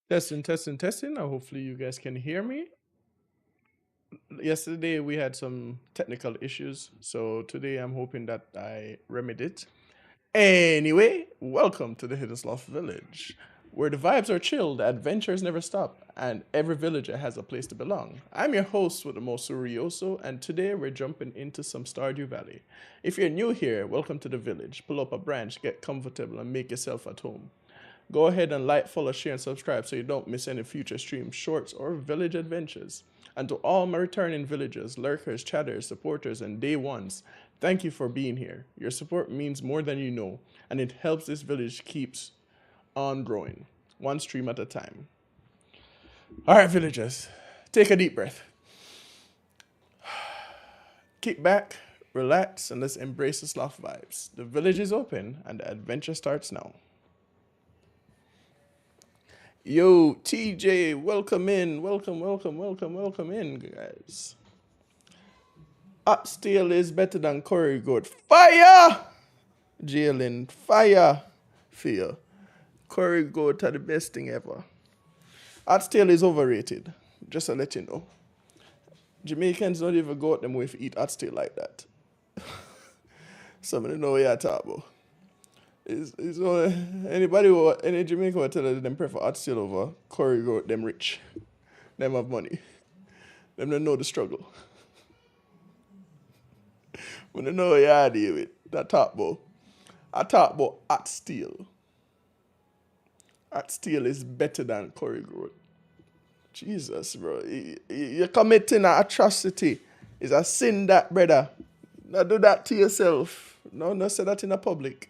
Testing, testing, testing. Now, hopefully, you guys can hear me. Yesterday, we had some technical issues, so today I'm hoping that I remedy it. Anyway, welcome to the Hidden Sloth Village, where the vibes are chill, the adventures never stop, and every villager has a place to belong. I'm your host with the most Surioso, and today we're jumping into some Stardew Valley. If you're new here, welcome to the village. Pull up a branch, get comfortable, and make yourself at home. Go ahead and like, follow, share, and subscribe so you don't miss any future streams, shorts, or village adventures. And to all my returning villagers, lurkers, chatters, supporters, and day ones, thank you for being here. Your support means more than you know, and it helps this village keeps on growing, one stream at a time. All right, villagers, take a deep breath. Kick back, relax, and let's embrace the sloth vibes. The village is open, and the adventure starts now. Yo, TJ, welcome in. Welcome in, guys. Upsteel is better than curry goat. Fire! Jalen, fire for you. Curry goat are the best thing ever. Oxtail is overrated. Just to let you know. Jamaicans don't even go out them way if eat oxtail like that. Somebody know what you're talking about. It's only, any Jamaican will tell us them prefer oxtail over curry goat, them rich. Them have money. Them don't know the struggle. When they know what you deal with. That talk about. I talk about oxtail. Oxtail is better than curry goat. Jesus, bro. You're committing an atrocity. It's a sin that, brother. Now do that to yourself. No say that in the public.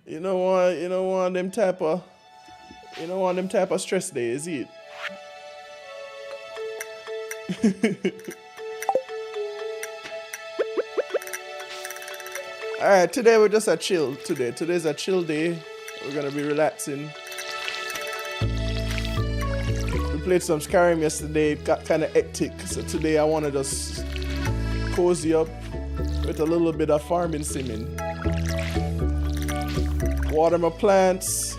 You don't want them type of stress days, is it? Alright, today we're just a chill today. Today's a chill day. We're gonna be relaxing. We played some Skyrim yesterday, it got kinda hectic. So today I wanna just cozy up with a little bit of farming simming. Water my plants.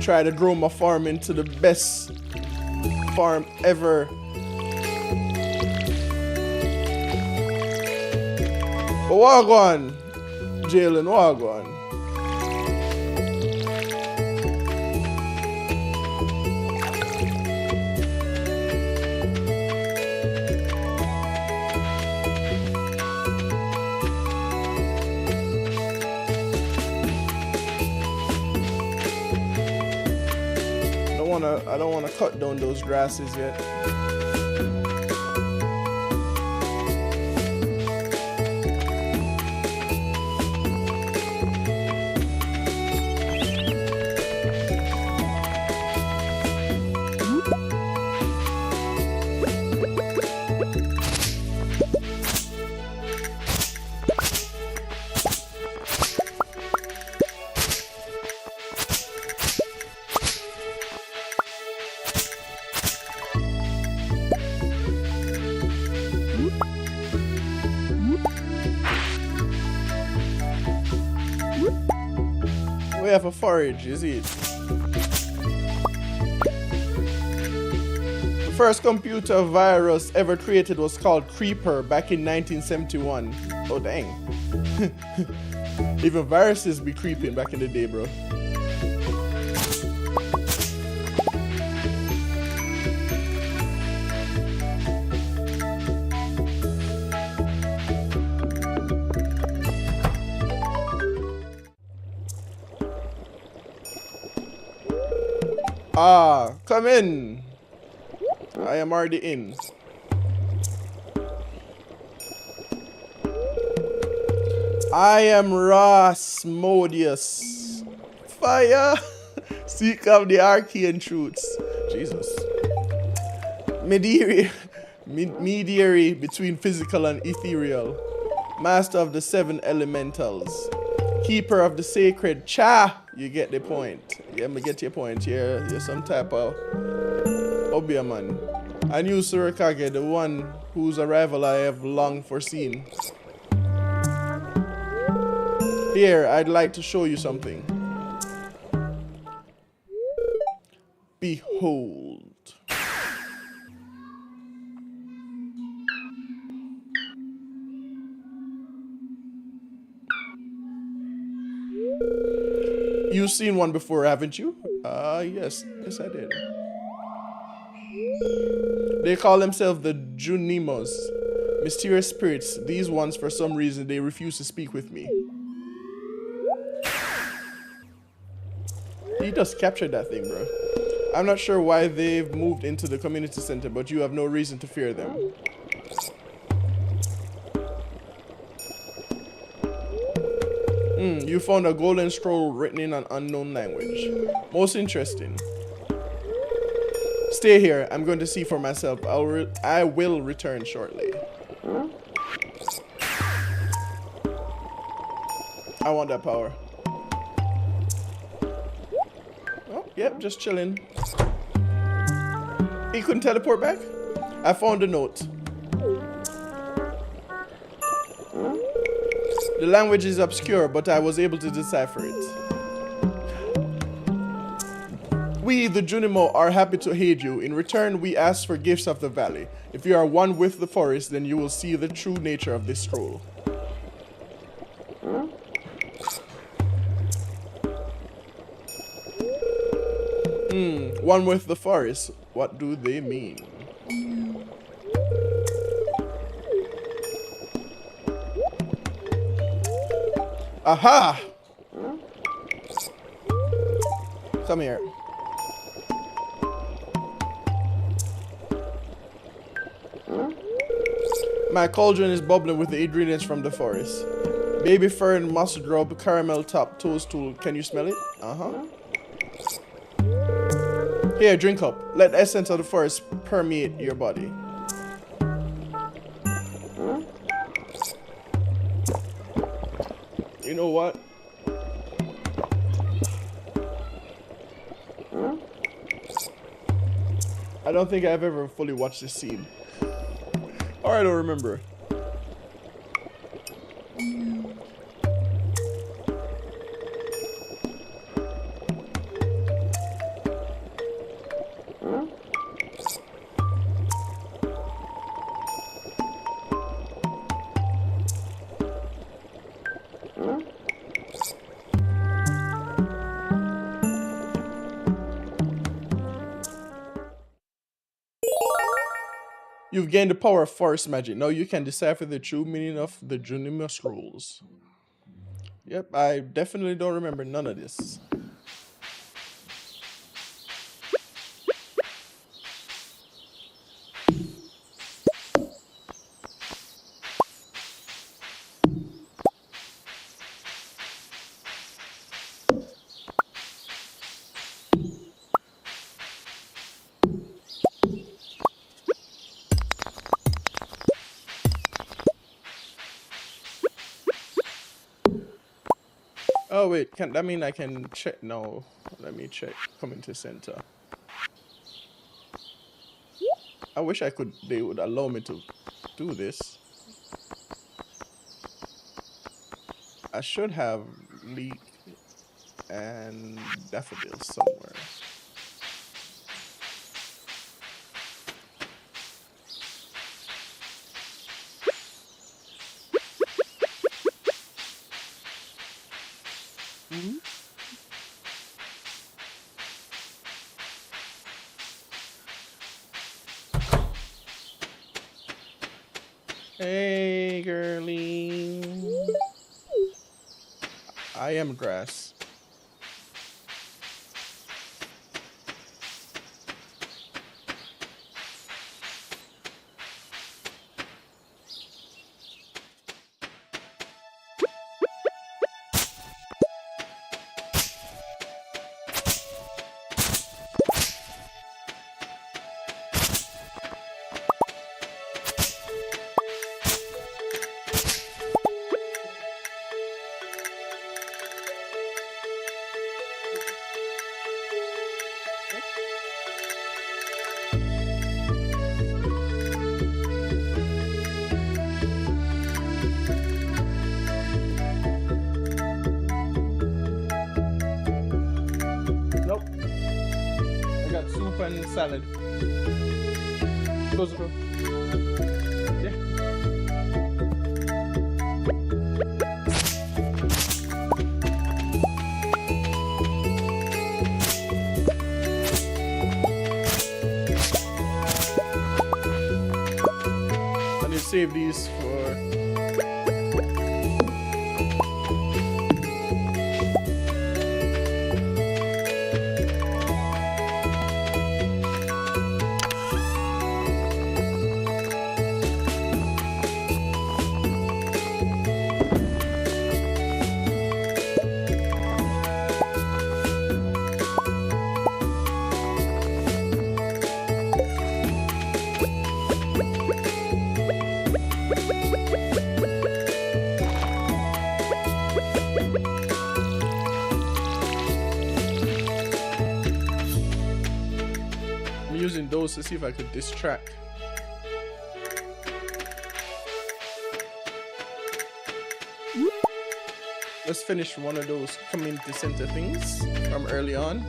Try to grow my farm into the best farm ever. But what on, Jalen? What on? I don't wanna cut down those grasses yet. We have a forage, is it? The first computer virus ever created was called Creeper back in 1971. Oh dang. Even viruses be creeping back in the day, bro. Come in. I am already in. I am Rasmodius. Fire! Seek of the arcane truths. Jesus. Mediary between physical and ethereal. Master of the seven elementals. Keeper of the sacred Cha. You get the point. Yeah, me get your point. You're some type of Obeah man. I knew Surakage, the one whose arrival I have long foreseen. Here, I'd like to show you something. Behold. You've seen one before, haven't you? Yes. Yes, I did. They call themselves the Junimos. Mysterious spirits. These ones, for some reason, they refuse to speak with me. He just captured that thing, bro. I'm not sure why they've moved into the community center, but you have no reason to fear them. You found a golden scroll written in an unknown language. Most interesting. Stay here. I'm going to see for myself. I will return shortly. I want that power. Oh, yep, just chilling. He couldn't teleport back? I found a note. The language is obscure, but I was able to decipher it. We, the Junimo, are happy to aid you. In return, we ask for gifts of the valley. If you are one with the forest, then you will see the true nature of this scroll. One with the forest. What do they mean? Aha! Come here. My cauldron is bubbling with the ingredients from the forest. Baby fern, musk grub, caramel top, toadstool. Can you smell it? Here, drink up. Let the essence of the forest permeate your body. You know what? I don't think I've ever fully watched this scene. Or I don't remember. You've gained the power of forest magic. Now you can decipher the true meaning of the Junima scrolls. Yep, I definitely don't remember none of this. Oh wait, can that mean I can check? No, let me check community center. I wish I could, they would allow me to do this. I should have leek and daffodils somewhere. Hey, girlie. I am grass. salad. Close the door. Yeah. I need to save these for. Using those to see if I could distract. Let's finish one of those community center things from early on.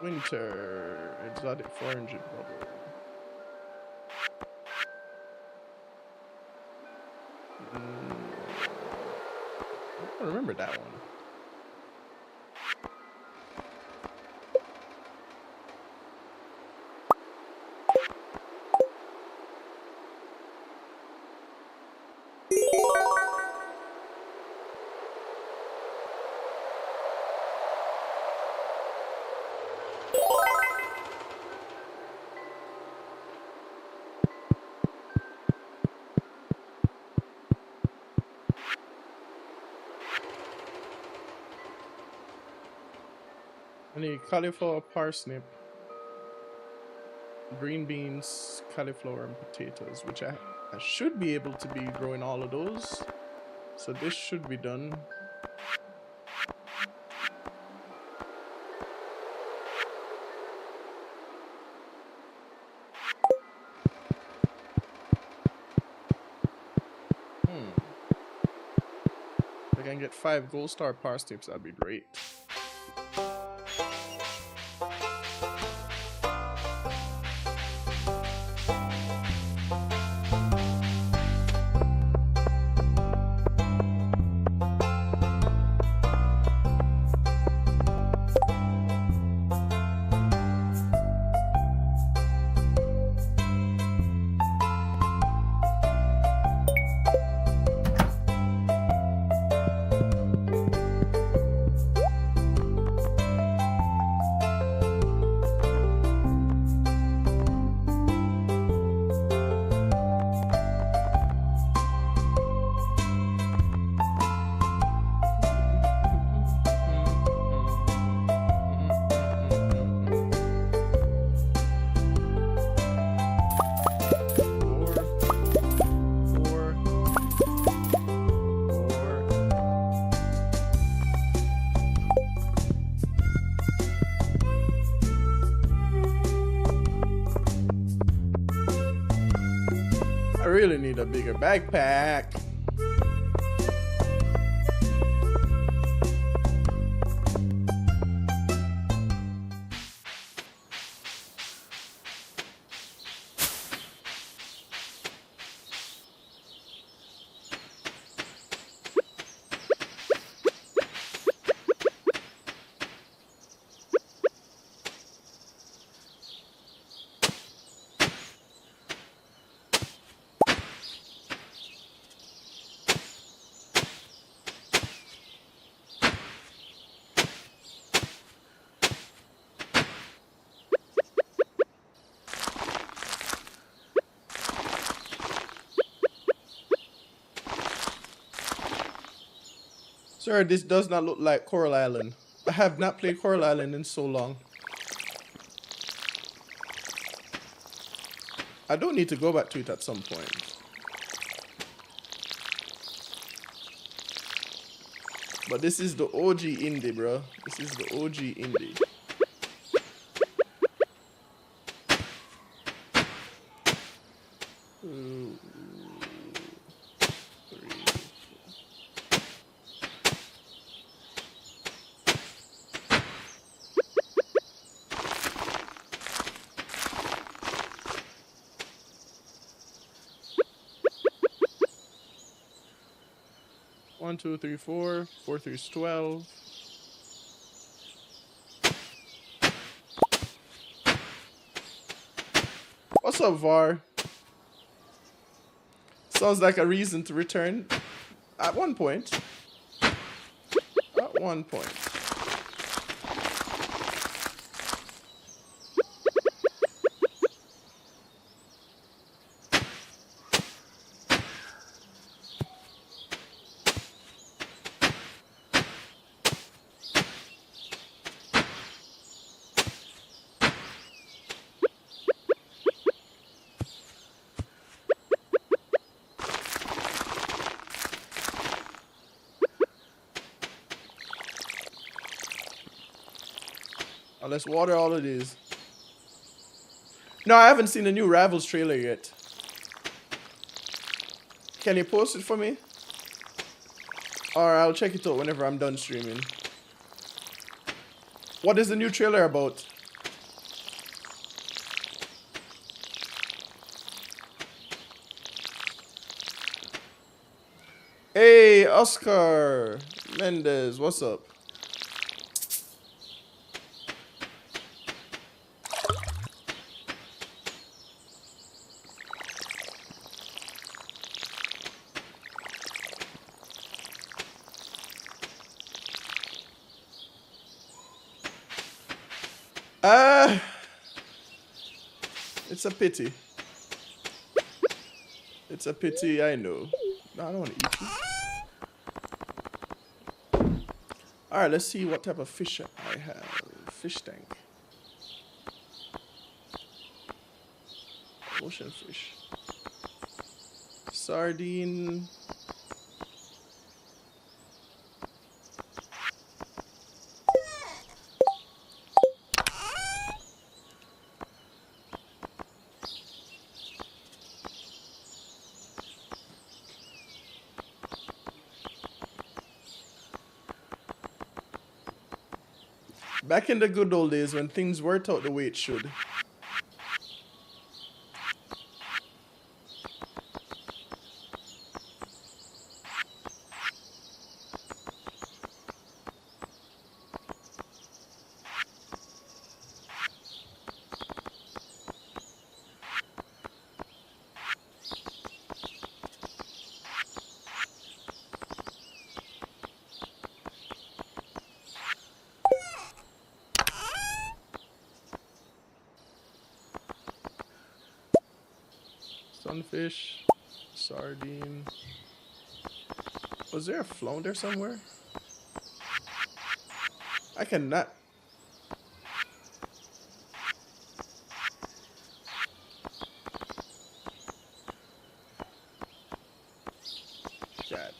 Winter exotic 400 bubble. I don't remember that one. I need cauliflower, parsnip, green beans, cauliflower, and potatoes, which I should be able to be growing all of those. So this should be done. If I can get 5 gold star parsnips, that'd be great. I really need a bigger backpack. Sir, this does not look like Coral Island. I have not played Coral Island in so long. I don't need to go back to it at some point. But this is the OG indie, bro. This is the OG indie. Two, 3, 1, 2, 3, 4. 4, 3 is 12. What's up, VAR? Sounds like a reason to return at one point. At one point. Oh, let's water all of these. No, I haven't seen the new Rivals trailer yet. Can you post it for me? Or I'll check it out whenever I'm done streaming. What is the new trailer about? Hey, Oscar Mendez, what's up? It's a pity. It's a pity, I know. No, I don't want to eat you. Alright, let's see what type of fish I have. Fish tank. Ocean fish. Sardine. Back in the good old days when things worked out the way it should. Sunfish, sardine. Was there a flounder somewhere? I cannot. God.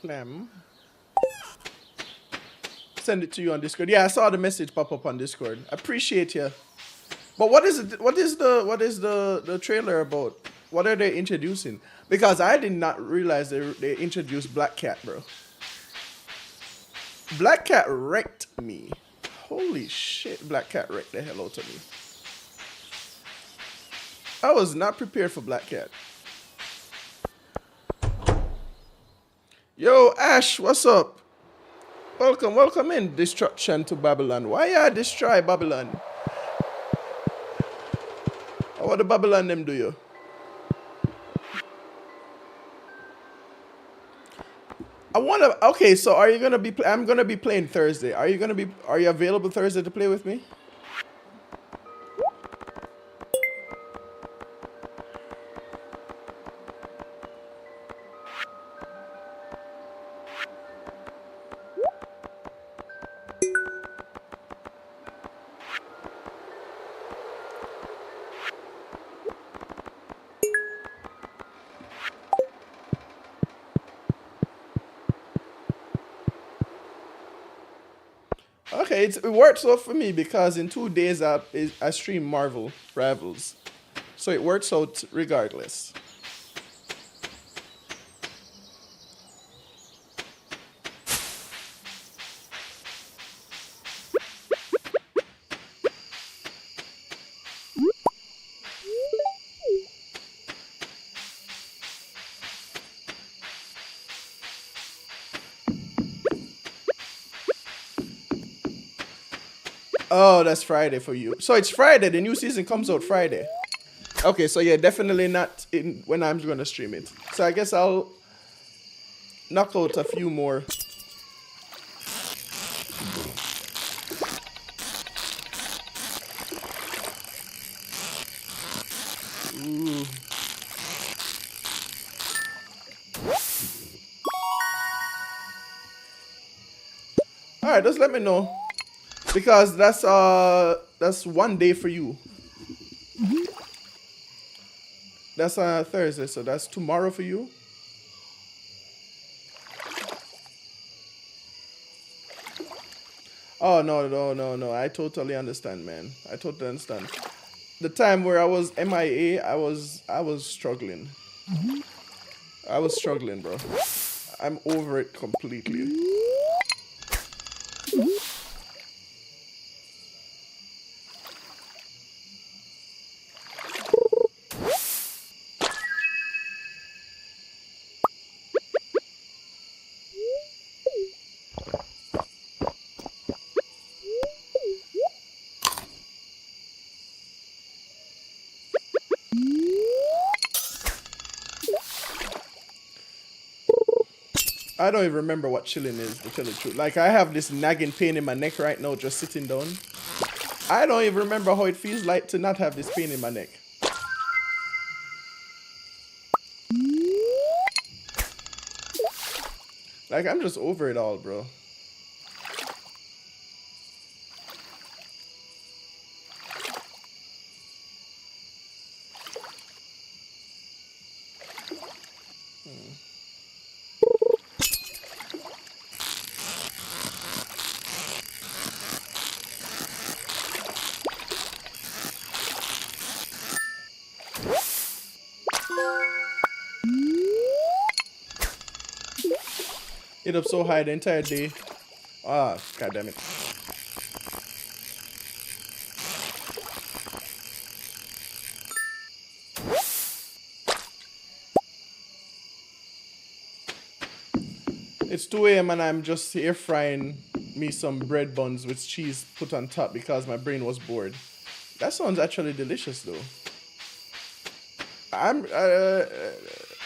Clam. Send it to you on Discord. Yeah, I saw the message pop up on Discord. Appreciate you. But what is it? What is the trailer about? What are they introducing? Because I did not realize they introduced Black Cat, bro. Black Cat wrecked me. Holy shit, Black Cat wrecked the hell out of me. I was not prepared for Black Cat. Yo, Ash, what's up? Welcome, welcome in. Destruction to Babylon. Why you destroy Babylon? What the Babylon them do you? I wanna. Okay, so are you gonna be? I'm gonna be playing Thursday. Are you gonna be? Are you available Thursday to play with me? Okay, it works out for me because in 2 days I stream Marvel Rivals, so it works out regardless. Oh, that's Friday for you. So it's Friday. The new season comes out Friday. Okay, so yeah, definitely not in when I'm gonna stream it. So I guess I'll knock out a few more. Ooh. All right, just let me know because that's 1 day for you. That's Thursday, so that's tomorrow for you. Oh no, no, no, no! I totally understand, man. I totally understand. The time where I was MIA, I was struggling. I was struggling, bro. I'm over it completely. I don't even remember what chilling is, to tell the truth. Like, I have this nagging pain in my neck right now just sitting down. I don't even remember how it feels like to not have this pain in my neck. Like, I'm just over it all, bro. It up so high the entire day. Ah, god damn it. It's 2 a.m. and I'm just air frying me some bread buns with cheese put on top because my brain was bored. That sounds actually delicious though.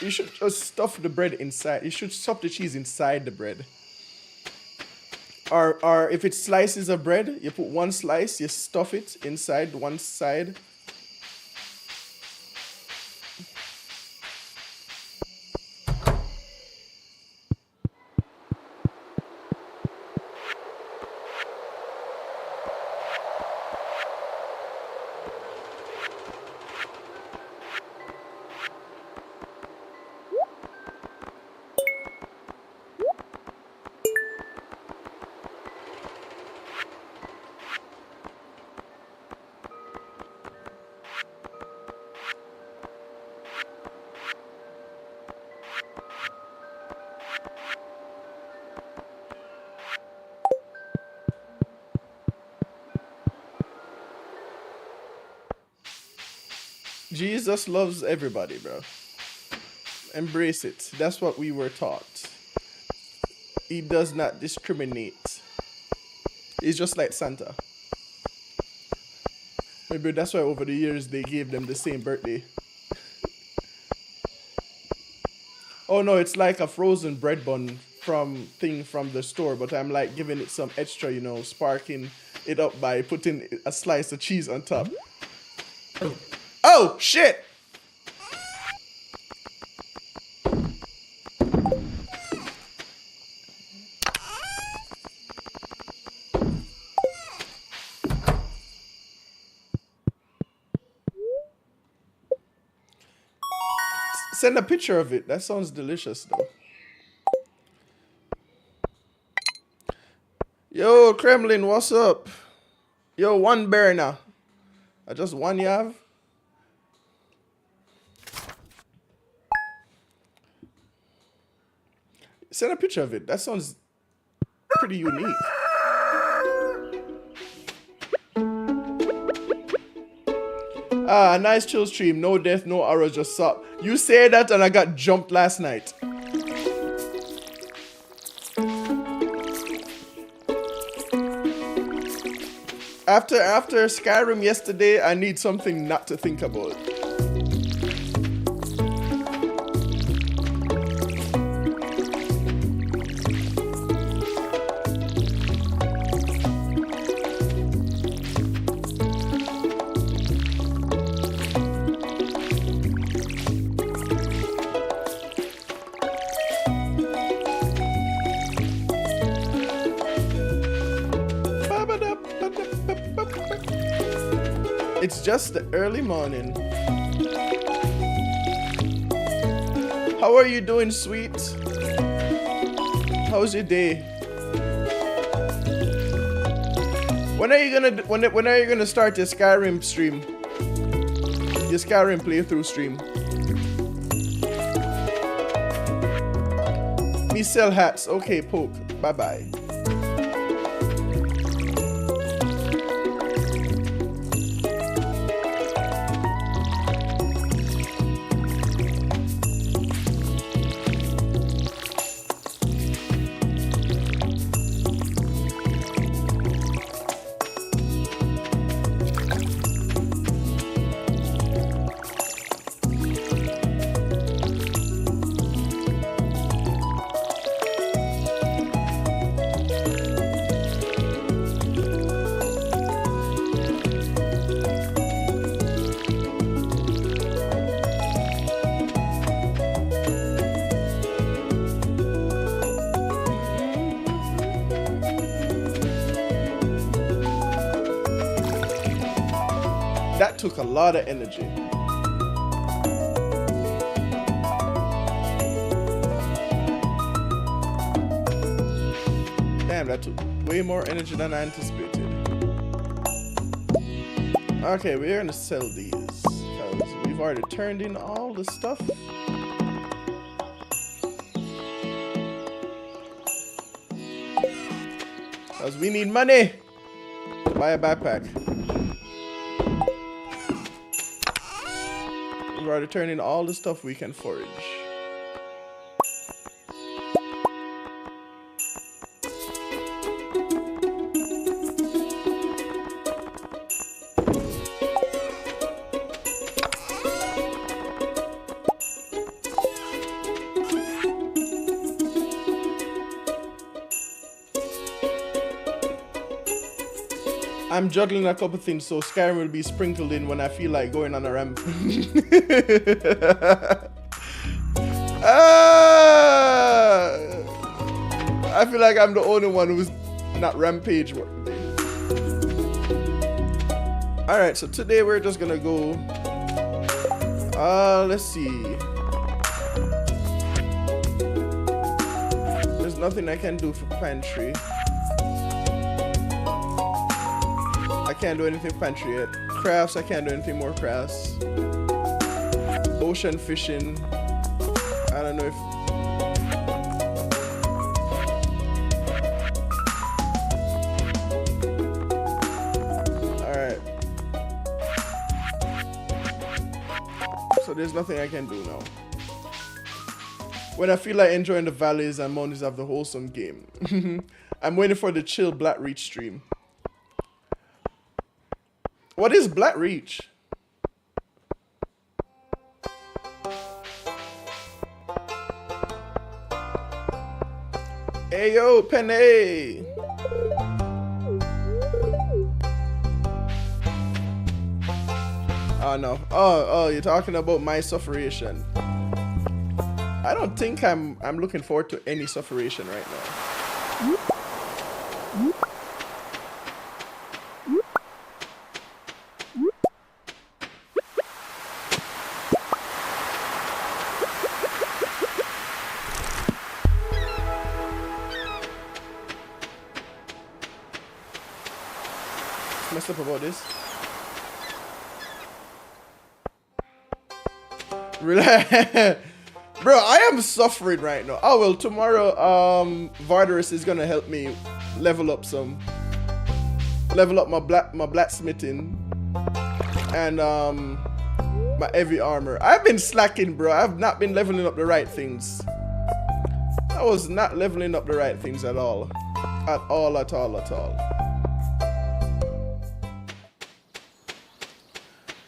You should just stuff the bread inside. You should stuff the cheese inside the bread. Or if it's slices of bread, you put one slice, you stuff it inside one side. Jesus loves everybody, bro. Embrace it. That's what we were taught. He does not discriminate. He's just like Santa. Maybe that's why over the years they gave them the same birthday. Oh no, it's like a frozen bread bun from the store, but I'm like giving it some extra, you know, sparking it up by putting a slice of cheese on top. Oh shit! Send a picture of it. That sounds delicious though. Yo, Kremlin, what's up? Yo, one bear now. Just one you have? Send a picture of it. That sounds pretty unique. Ah, nice chill stream. No death, no arrows, just sup. You say that and I got jumped last night. After Skyrim yesterday, I need something not to think about. It's just the early morning. How are you doing, sweet? How's your day? When are you gonna start your Skyrim stream? Your Skyrim playthrough stream? Me sell hats. Okay, poke. Bye bye. That took a lot of energy. Damn, that took way more energy than I anticipated. Okay, we're gonna sell these because we've already turned in all the stuff. Because we need money to buy a backpack. We've already turned in all the stuff we can forage. I'm juggling a couple things, so Skyrim will be sprinkled in when I feel like going on a ramp. I feel like I'm the only one who's not rampage working. Alright, so today we're just gonna go. Let's see. There's nothing I can do for pantry. I can't do anything pantry yet. Crafts, I can't do anything more crafts. Ocean fishing. I don't know if... Alright. there's nothing I can do now. When I feel like enjoying the valleys and mountains of the wholesome game. I'm waiting for the chill Black Reach stream. What is Black Reach? Hey yo, Penny! Oh no. Oh, you're talking about my sufferation. I don't think I'm looking forward to any sufferation right now. Messed up about this. Relax. Bro, I am suffering right now. Oh well, tomorrow Vardarus is gonna help me level up my blacksmithing and my heavy armor. I've been slacking, bro. I've not been leveling up the right things. I was not leveling up the right things at all. At all.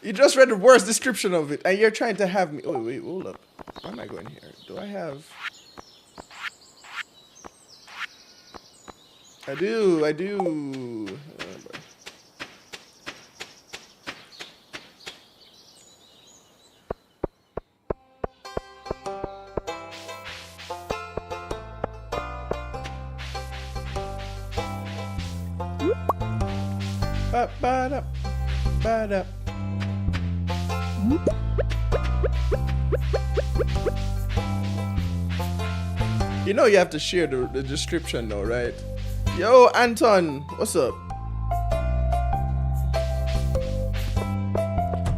You just read the worst description of it, and you're trying to have me. Oh, wait, hold up. Why am I going here? Do I have. I do. Ba-da. You know you have to share the description though, right? Yo, Anton, what's up?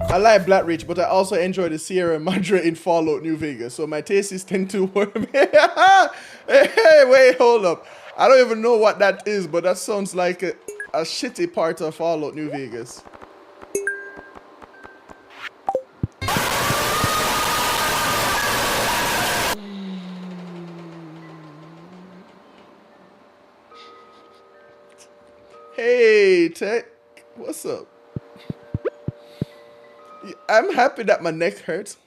I like Black Ridge, but I also enjoy the Sierra Madre in Fallout New Vegas, so my tastes tend to worm. Hey, wait, hold up. I don't even know what that is, but that sounds like a shitty part of Fallout New Vegas. Hey, Tech, what's up? I'm happy that my neck hurts.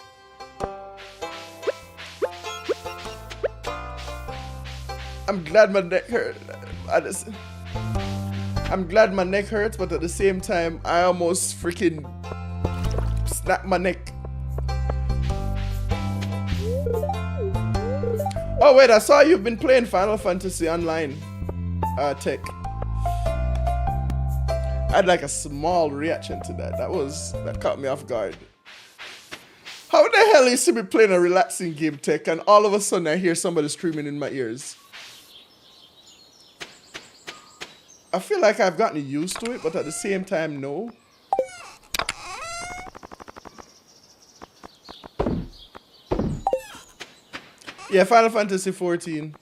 I'm glad my neck hurt. I'm glad my neck hurts, but at the same time, I almost freaking snapped my neck. Oh wait, I saw you've been playing Final Fantasy Online, Tech. I had like a small reaction to that. That caught me off guard. How the hell you see me playing a relaxing game, Tech, and all of a sudden I hear somebody screaming in my ears? I feel like I've gotten used to it, but at the same time, no. Yeah, Final Fantasy 14.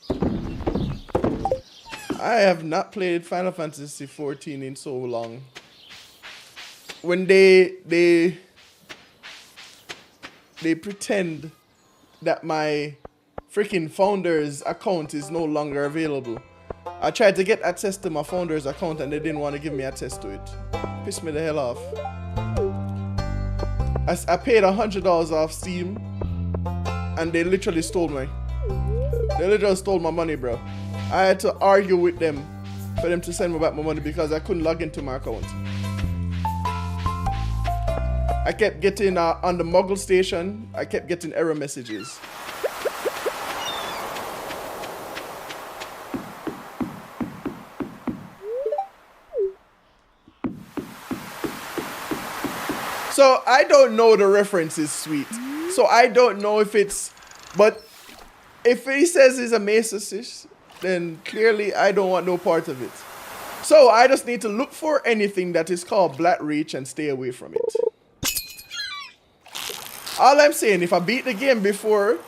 I have not played Final Fantasy 14 in so long. When they pretend that my freaking founder's account is no longer available. I tried to get access to my founder's account and they didn't want to give me access to it. Pissed me the hell off. I paid $100 off Steam and they literally stole me. They literally stole my money, bro. I had to argue with them for them to send me back my money because I couldn't log into my account. I kept getting on the Muggle station, I kept getting error messages. So I don't know the reference is sweet. So I don't know if it's, but if he says he's a macist, then clearly I don't want no part of it. So I just need to look for anything that is called Black Reach and stay away from it. All I'm saying, if I beat the game before,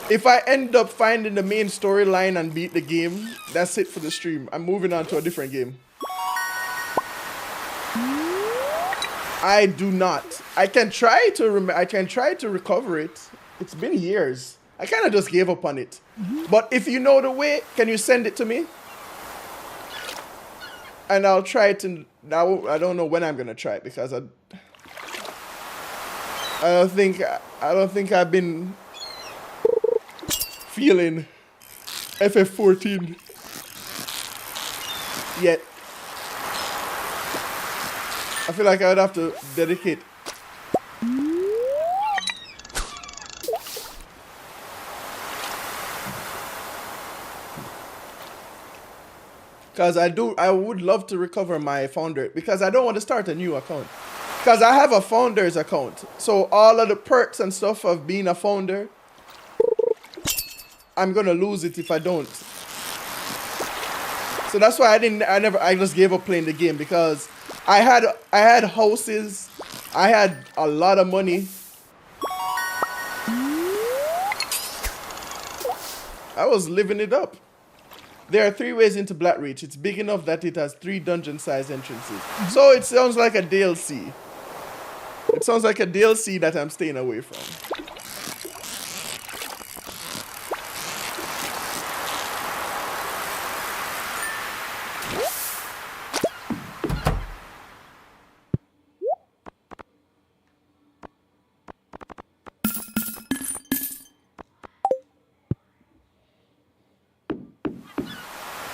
if I end up finding the main storyline and beat the game, that's it for the stream. I'm moving on to a different game. I do not. I can try to recover it. It's been years. I kind of just gave up on it. But if you know the way, can you send it to me? And I'll try to. Now I don't know when I'm gonna try it because I don't think I've been feeling FF14 yet. I feel like I would have to dedicate. Because I would love to recover my founder, because I don't want to start a new account. Because I have a founder's account. So all of the perks and stuff of being a founder, I'm going to lose it if I don't. So that's why I just gave up playing the game, because I had houses, I had a lot of money. I was living it up. There are 3 ways into Blackreach. It's big enough that it has 3 dungeon-sized entrances. So it sounds like a DLC. It sounds like a DLC that I'm staying away from.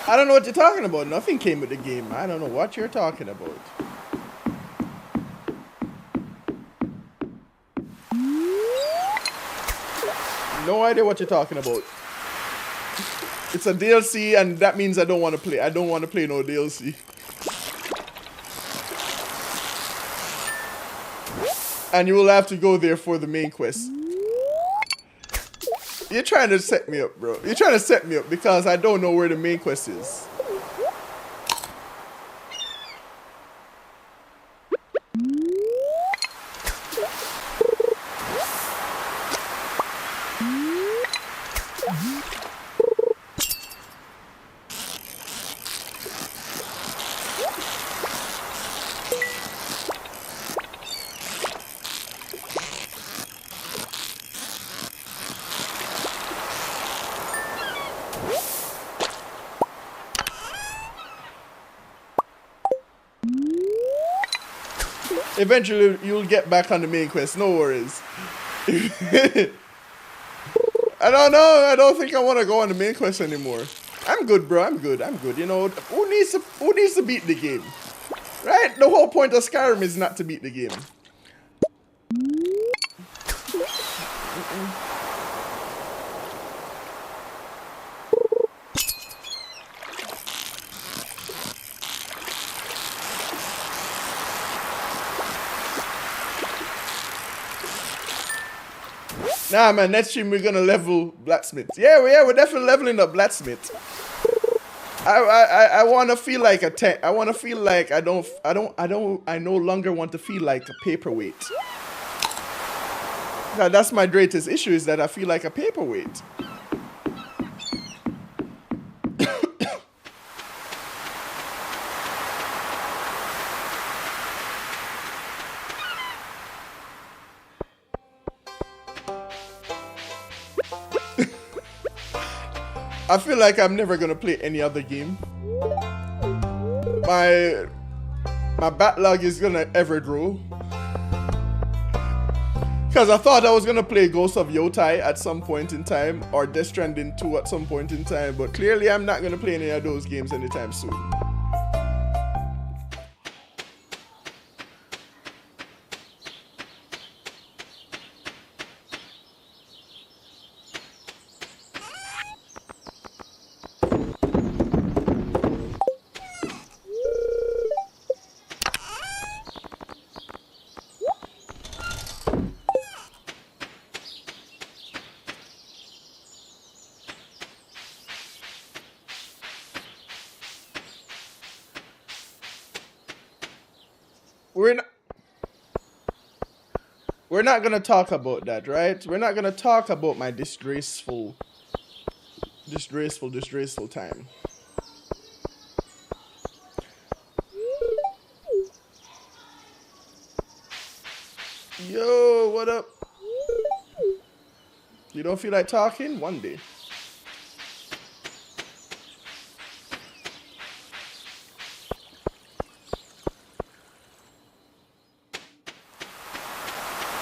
I don't know what you're talking about. Nothing came with the game. I don't know what you're talking about. No idea what you're talking about. It's a DLC, and that means I don't want to play. I don't want to play no DLC. And you will have to go there for the main quest. You're trying to set me up, bro. You're trying to set me up because I don't know where the main quest is. Eventually, you'll get back on the main quest. No worries. I don't know. I don't think I want to go on the main quest anymore. I'm good, bro. I'm good. You know, who needs to beat the game? Right? The whole point of Skyrim is not to beat the game. Nah, man, next stream we're gonna level blacksmith. Yeah, we're definitely leveling up blacksmith. I wanna feel like a tank. I wanna feel like I no longer want to feel like a paperweight. Now, that's my greatest issue, is that I feel like a paperweight. I feel like I'm never gonna play any other game. My backlog is gonna ever grow. Because I thought I was gonna play Ghost of Yotai at some point in time, or Death Stranding 2 at some point in time, but clearly I'm not gonna play any of those games anytime soon. We're not gonna talk about that, right? We're not gonna talk about my disgraceful time. Yo, what up? You don't feel like talking? One day.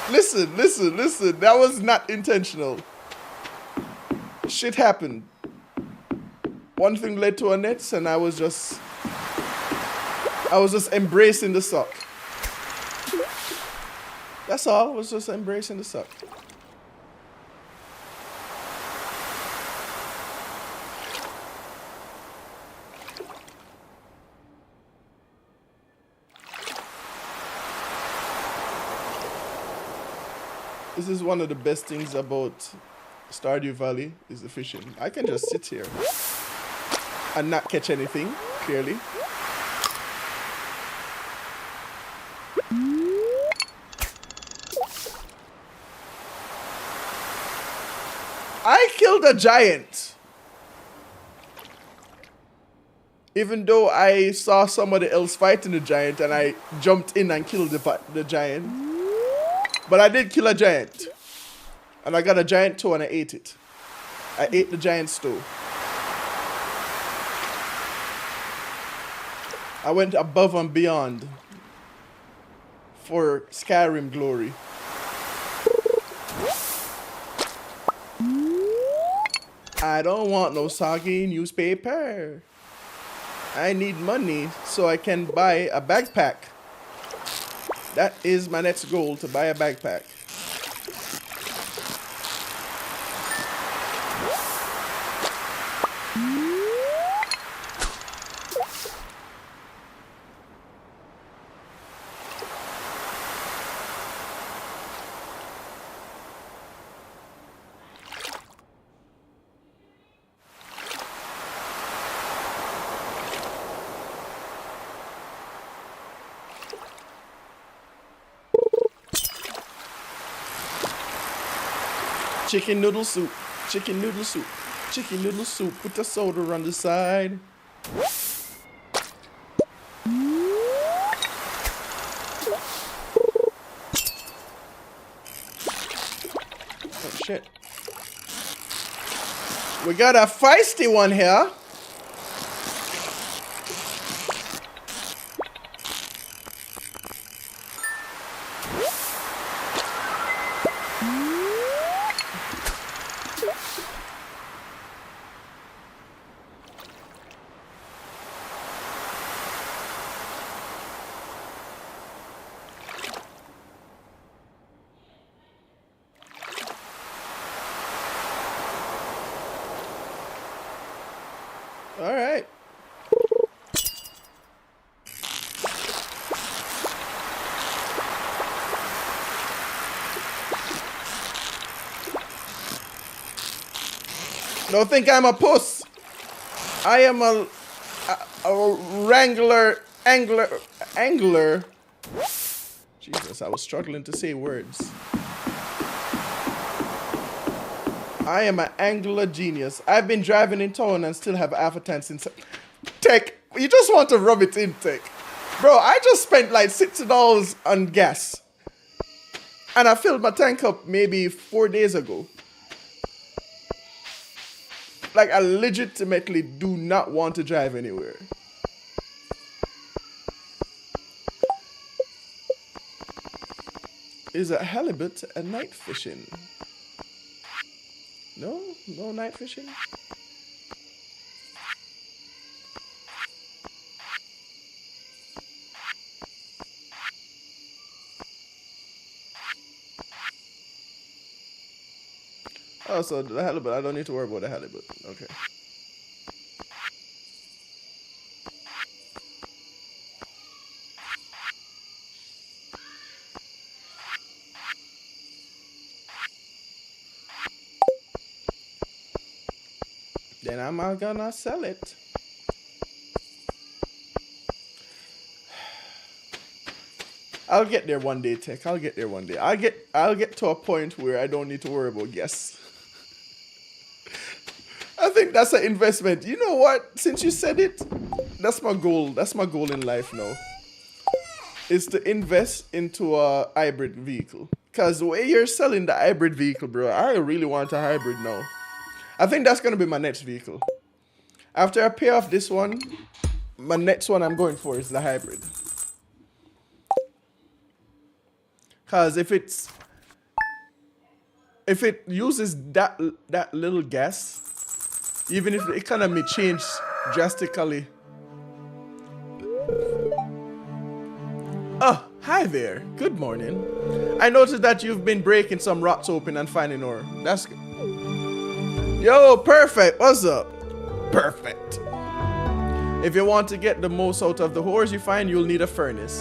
Listen. That was not intentional. Shit happened. One thing led to a next, and I was just embracing the suck. That's all. I was just embracing the suck. This is one of the best things about Stardew Valley is the fishing. I can just sit here and not catch anything, clearly. I killed a giant. Even though I saw somebody else fighting the giant and I jumped in and killed the giant. But I did kill a giant. And I got a giant toe and I ate it. I ate the giant's toe. I went above and beyond for Skyrim glory. I don't want no soggy newspaper. I need money so I can buy a backpack. That is my next goal, to buy a backpack. Chicken noodle soup, chicken noodle soup, chicken noodle soup with the soda on the side. Oh shit. We got a feisty one here. All right. Don't think I'm a puss. I am a angler. Jesus, I was struggling to say words. I am an angler genius. I've been driving in town and still have half a tank since. Tech, you just want to rub it in, Tech. Bro, I just spent like $60 on gas. And I filled my tank up maybe 4 days ago. Like, I legitimately do not want to drive anywhere. Is a halibut a night fishing? No? No night fishing? Oh, so the halibut, I don't need to worry about the halibut. Okay. Then I'm not gonna sell it. I'll get there one day, Tech. I'll get there one day. I'll get to a point where I don't need to worry about gas. I think that's an investment. You know what? Since you said it, that's my goal. That's my goal in life now. is to invest into a hybrid vehicle. Because the way you're selling the hybrid vehicle, bro, I really want a hybrid now. I think that's going to be my next vehicle. After I pay off this one, my next one I'm going for is the hybrid. Because if it uses that little gas, even if the economy changed drastically. Oh, hi there. Good morning. I noticed that you've been breaking some rocks open and finding ore. That's good. Yo, perfect. What's up? Perfect. If you want to get the most out of the ores you find, you'll need a furnace.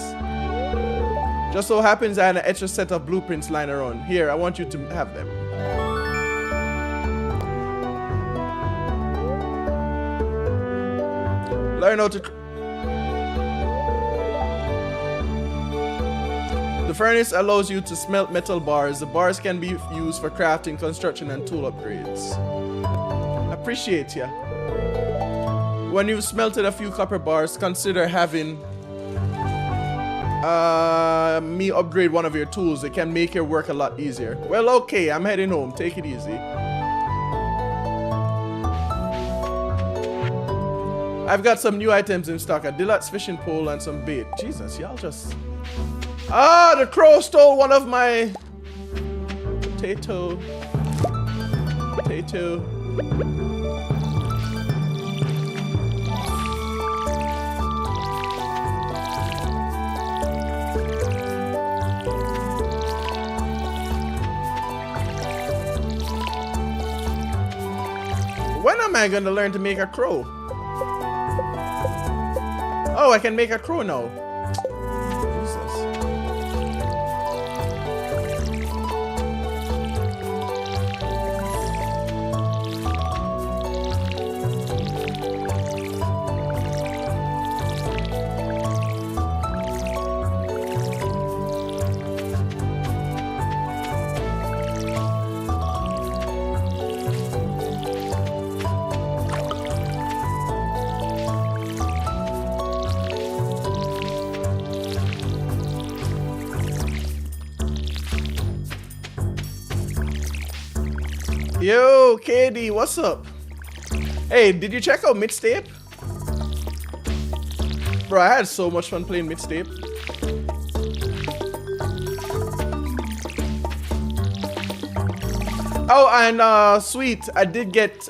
Just so happens I had an extra set of blueprints lying around. Here, I want you to have them. Learn how to... The furnace allows you to smelt metal bars. The bars can be used for crafting, construction, and tool upgrades. Appreciate ya. When you've smelted a few copper bars, consider having me upgrade one of your tools. It can make your work a lot easier. Well, okay, I'm heading home. Take it easy. I've got some new items in stock. A deluxe fishing pole and some bait. Jesus, y'all just... Ah, the crow stole one of my... Potato. When am I gonna learn to make a crow? Oh, I can make a crow now. Jesus. Yo, KD, what's up? Hey, did you check out Mixtape? Bro, I had so much fun playing Mixtape. Oh, and sweet, I did get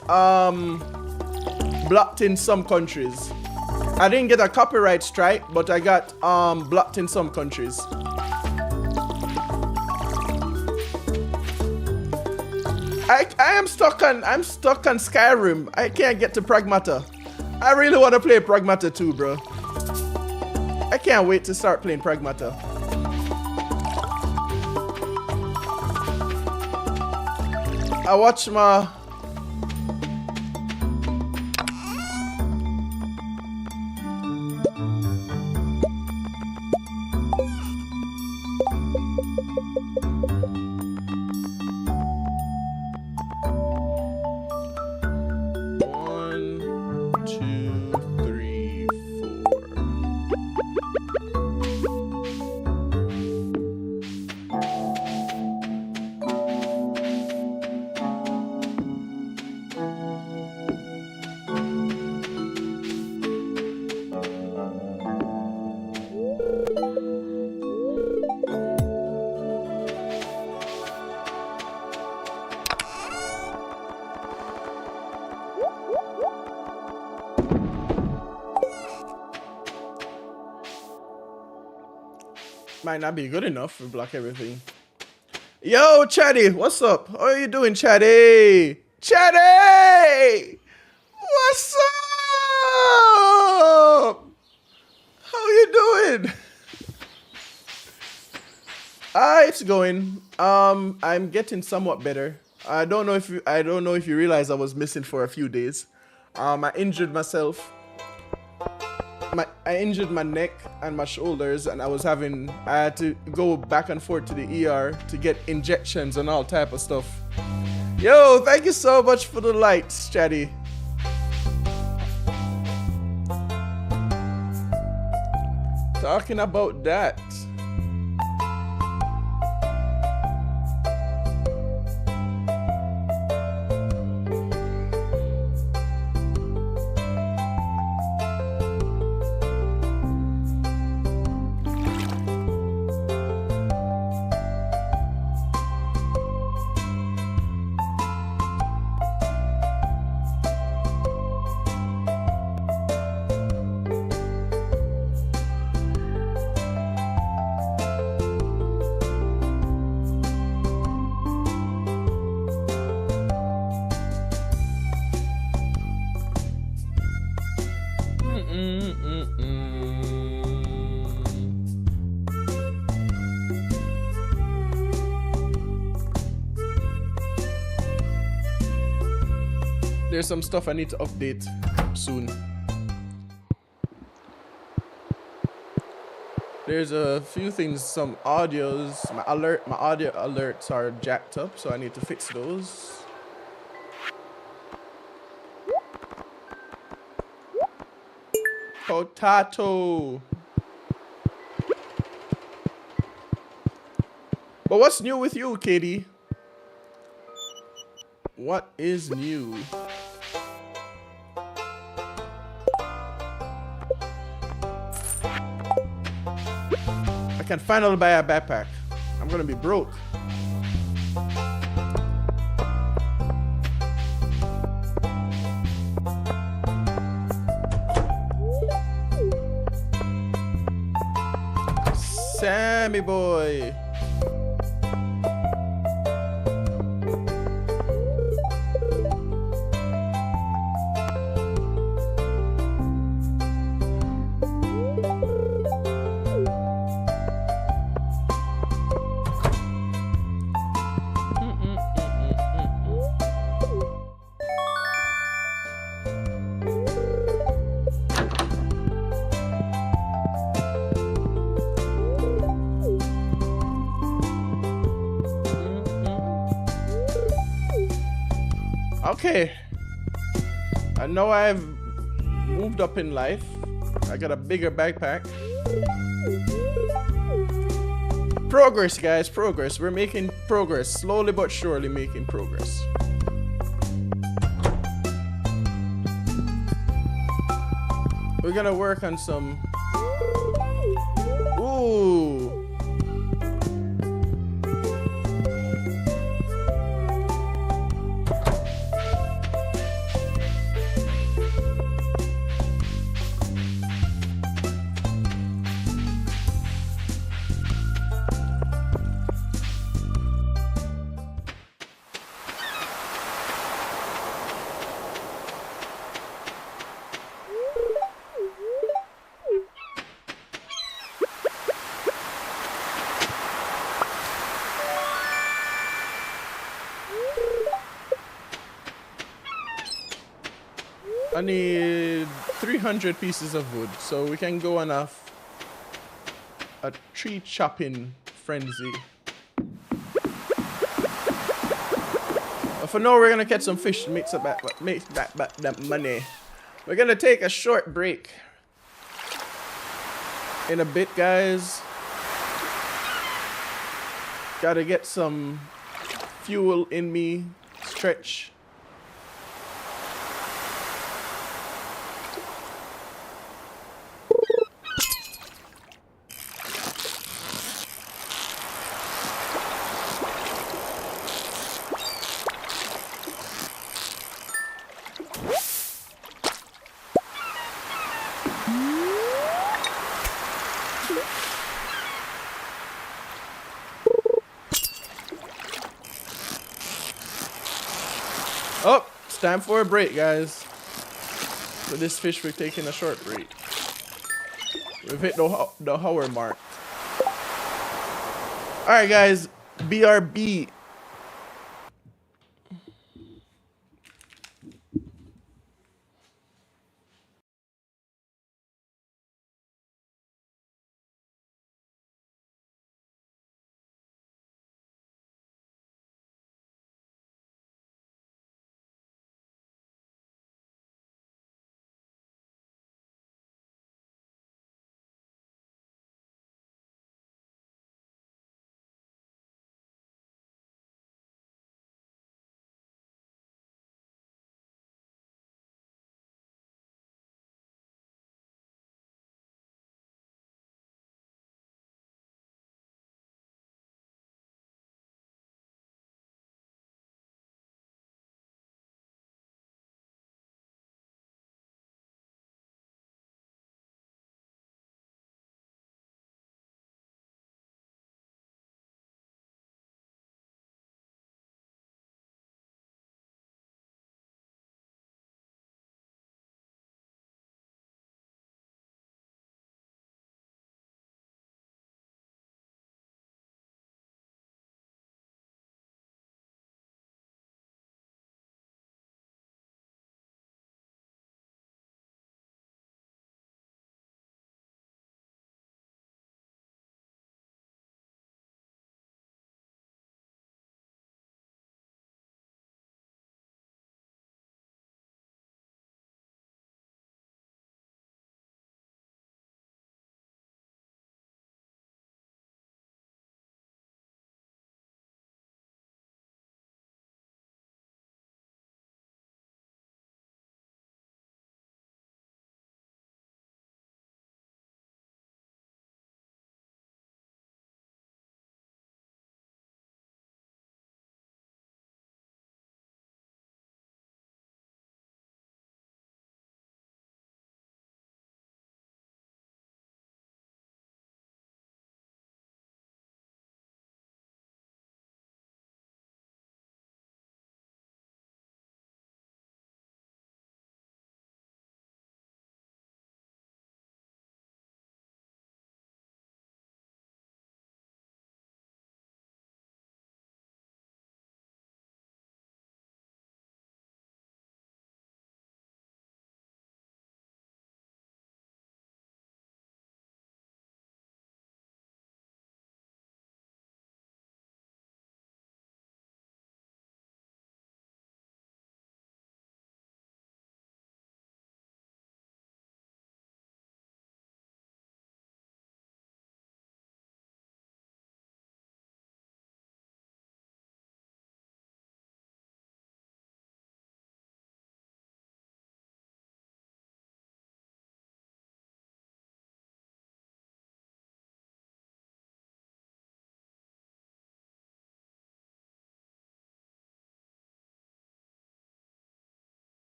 blocked in some countries. I didn't get a copyright strike, but I got blocked in some countries. I'm stuck on Skyrim. I can't get to Pragmata. I really want to play Pragmata too, bro. I can't wait to start playing Pragmata. I watch my... Might not be good enough to block everything. Yo, Chatty, what's up? How are you doing, Chatty? Chatty! What's up? How you doing? It's going. I'm getting somewhat better. I don't know if you realize I was missing for a few days. I injured myself. I injured my neck and my shoulders, and I had to go back and forth to the ER to get injections and all type of stuff. Yo, thank you so much for the lights, Chatty. Talking about that. There's some stuff I need to update soon. There's a few things, some audios, my audio alerts are jacked up, so I need to fix those. Potato. But what's new with you, Katie? What is new? I can finally buy a backpack. I'm gonna be broke. Sammy boy. Okay, I know I've moved up in life. I got a bigger backpack. Progress, guys, progress. We're making progress, slowly but surely making progress. We're gonna work on some. Ooh. I need 300 pieces of wood, so we can go on a tree chopping frenzy. But for now, we're gonna catch some fish to make that money. We're gonna take a short break in a bit, guys. Gotta get some fuel in me. Stretch. Oh, it's time for a break, guys. For this fish, we're taking a short break. We've hit the hour mark. Alright, guys. BRB.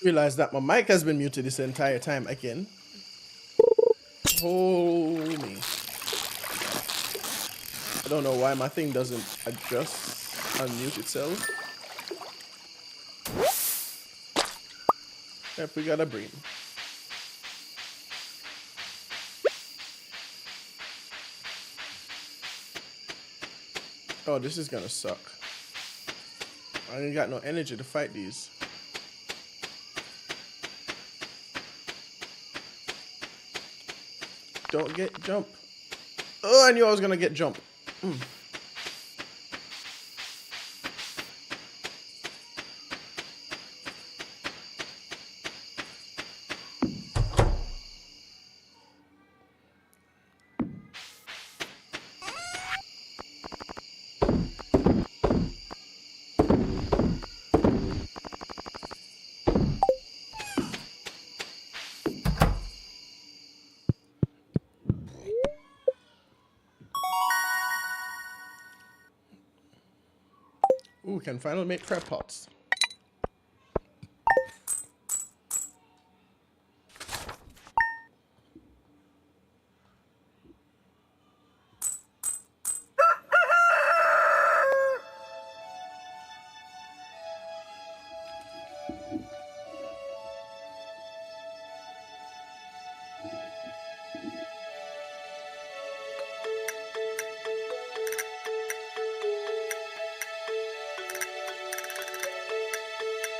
Realize that my mic has been muted this entire time again. Holy. I don't know why my thing doesn't adjust, unmute itself. Yep, we got a bream. Oh, this is gonna suck. I ain't got no energy to fight these. Don't get jump. Oh, I knew I was gonna get jump. Ooh, we can finally make crab pots.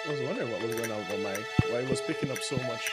I was wondering what was going on with my mic, why it was picking up so much.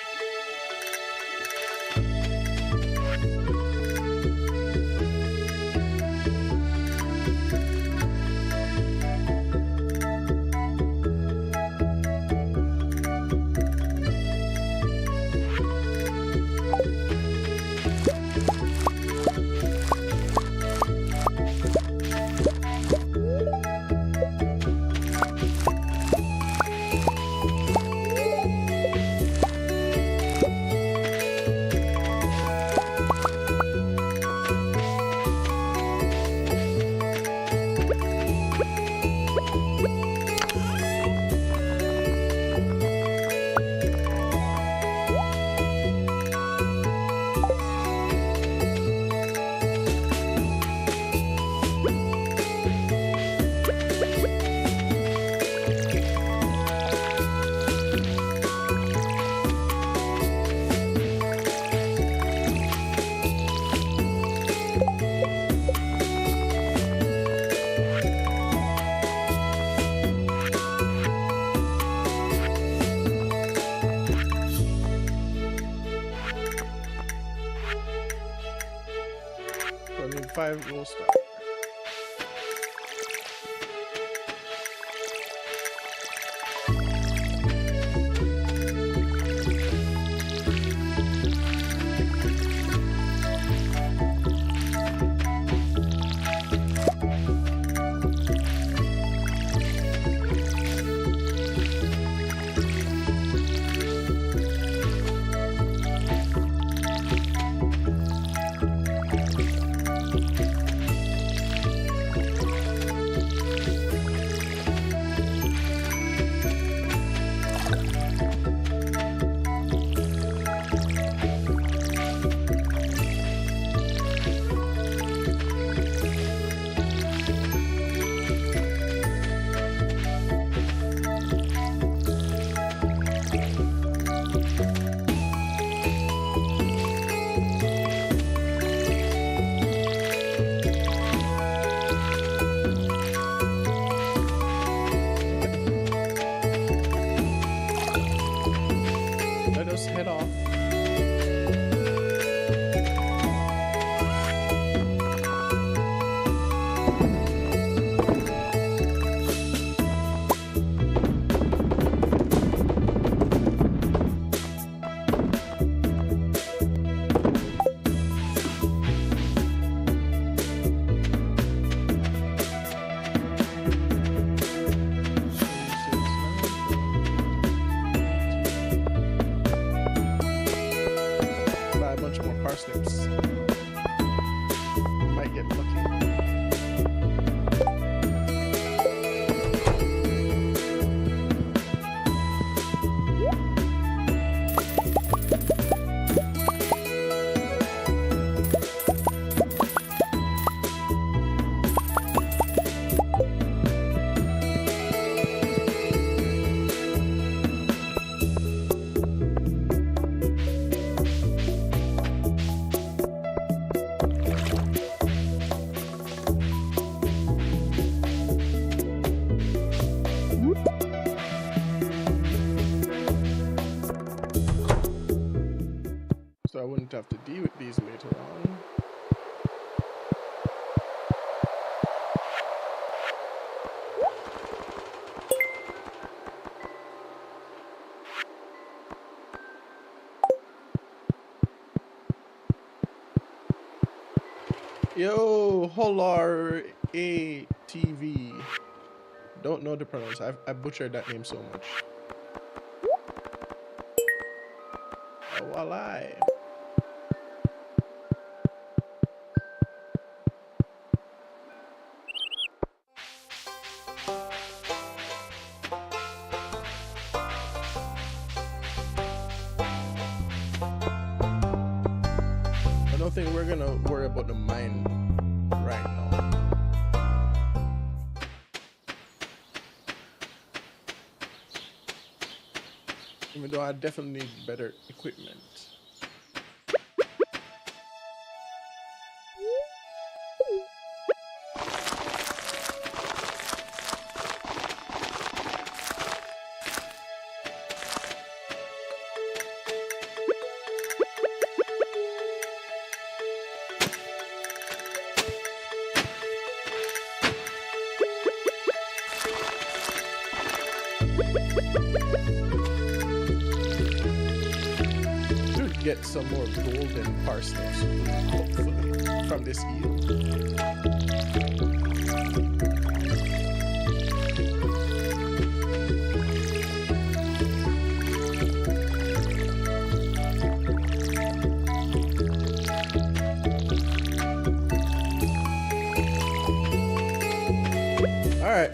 I need 5 gold star. Let us head off. wouldn't have to deal with these later on. Yo, Holar ATV. Don't know the pronounce. I butchered that name so much. Oh, alive. I don't think we're gonna worry about the mine right now. Even though I definitely need better equipment. Get some more golden parsnips, hopefully, from this eel. All right.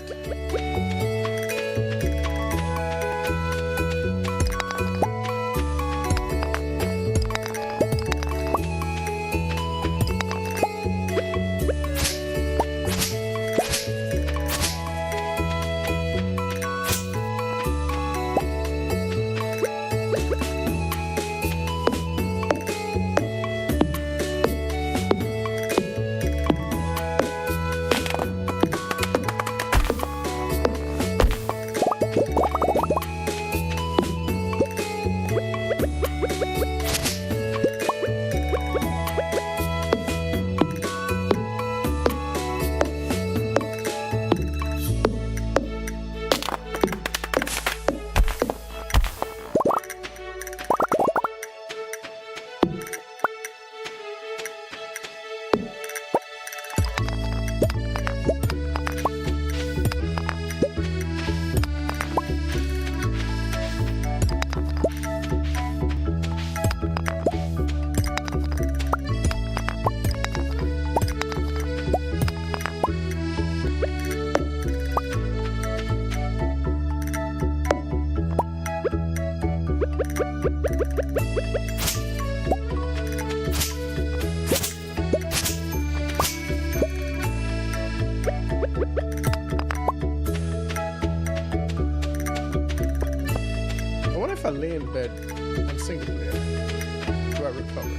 If I lay in bed and single player, do I recover?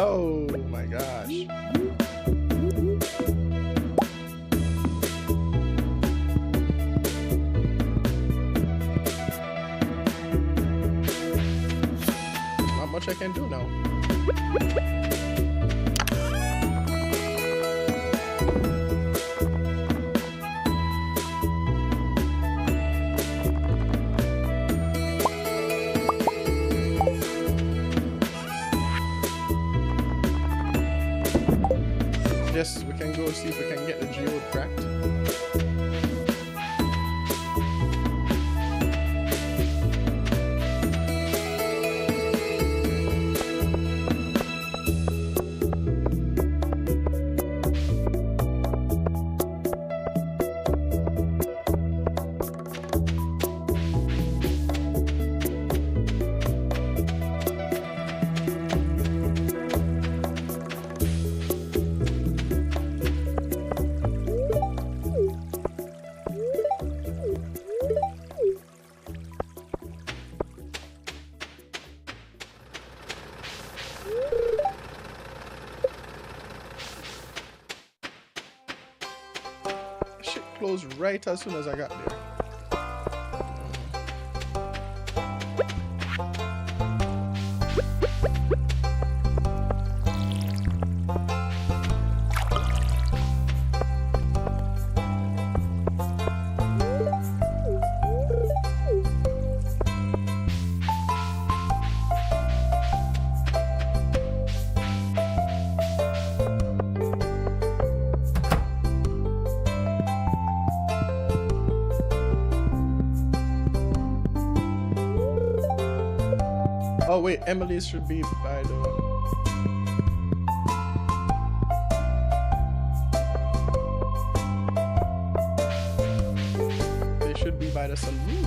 Oh my gosh. Not much I can do now. Yes, we can go see if we can get the geode cracked. closed right as soon as I got there. Oh wait, Emily's should be by the... They should be by the saloon.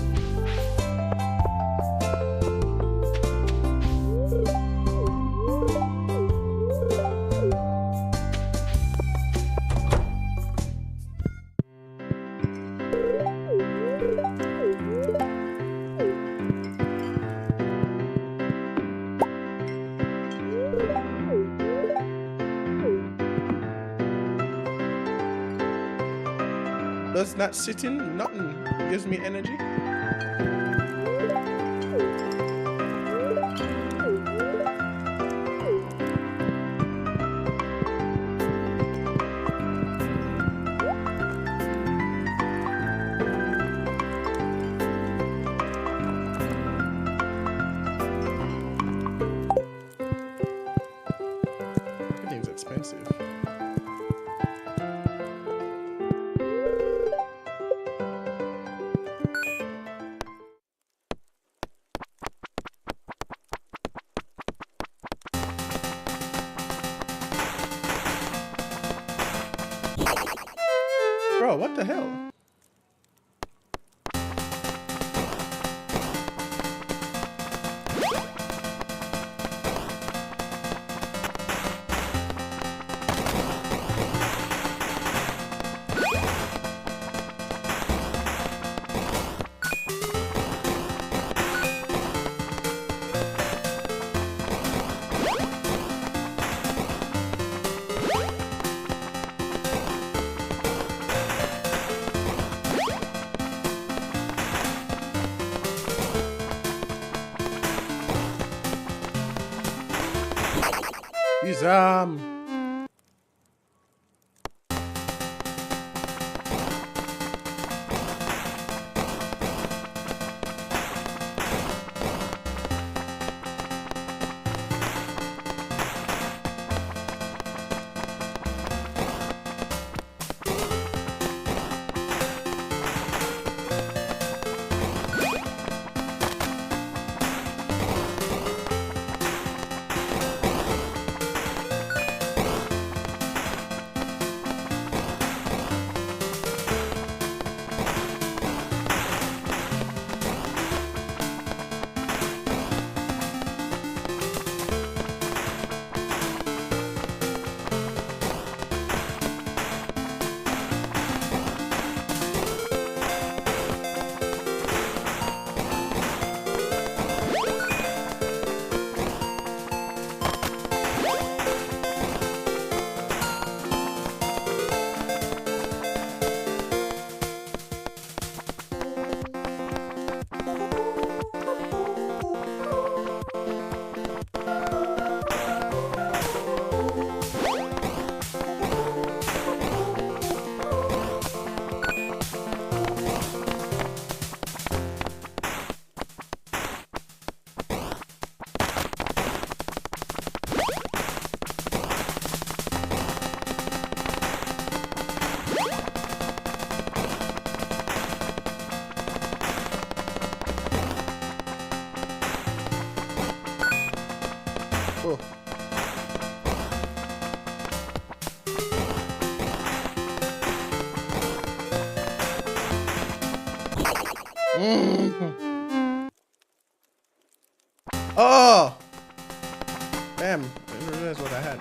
Does not sitting, nothing gives me energy. Everything's expensive. Bro, what the hell? He's Oh. Oh! Damn, I didn't realize what I had.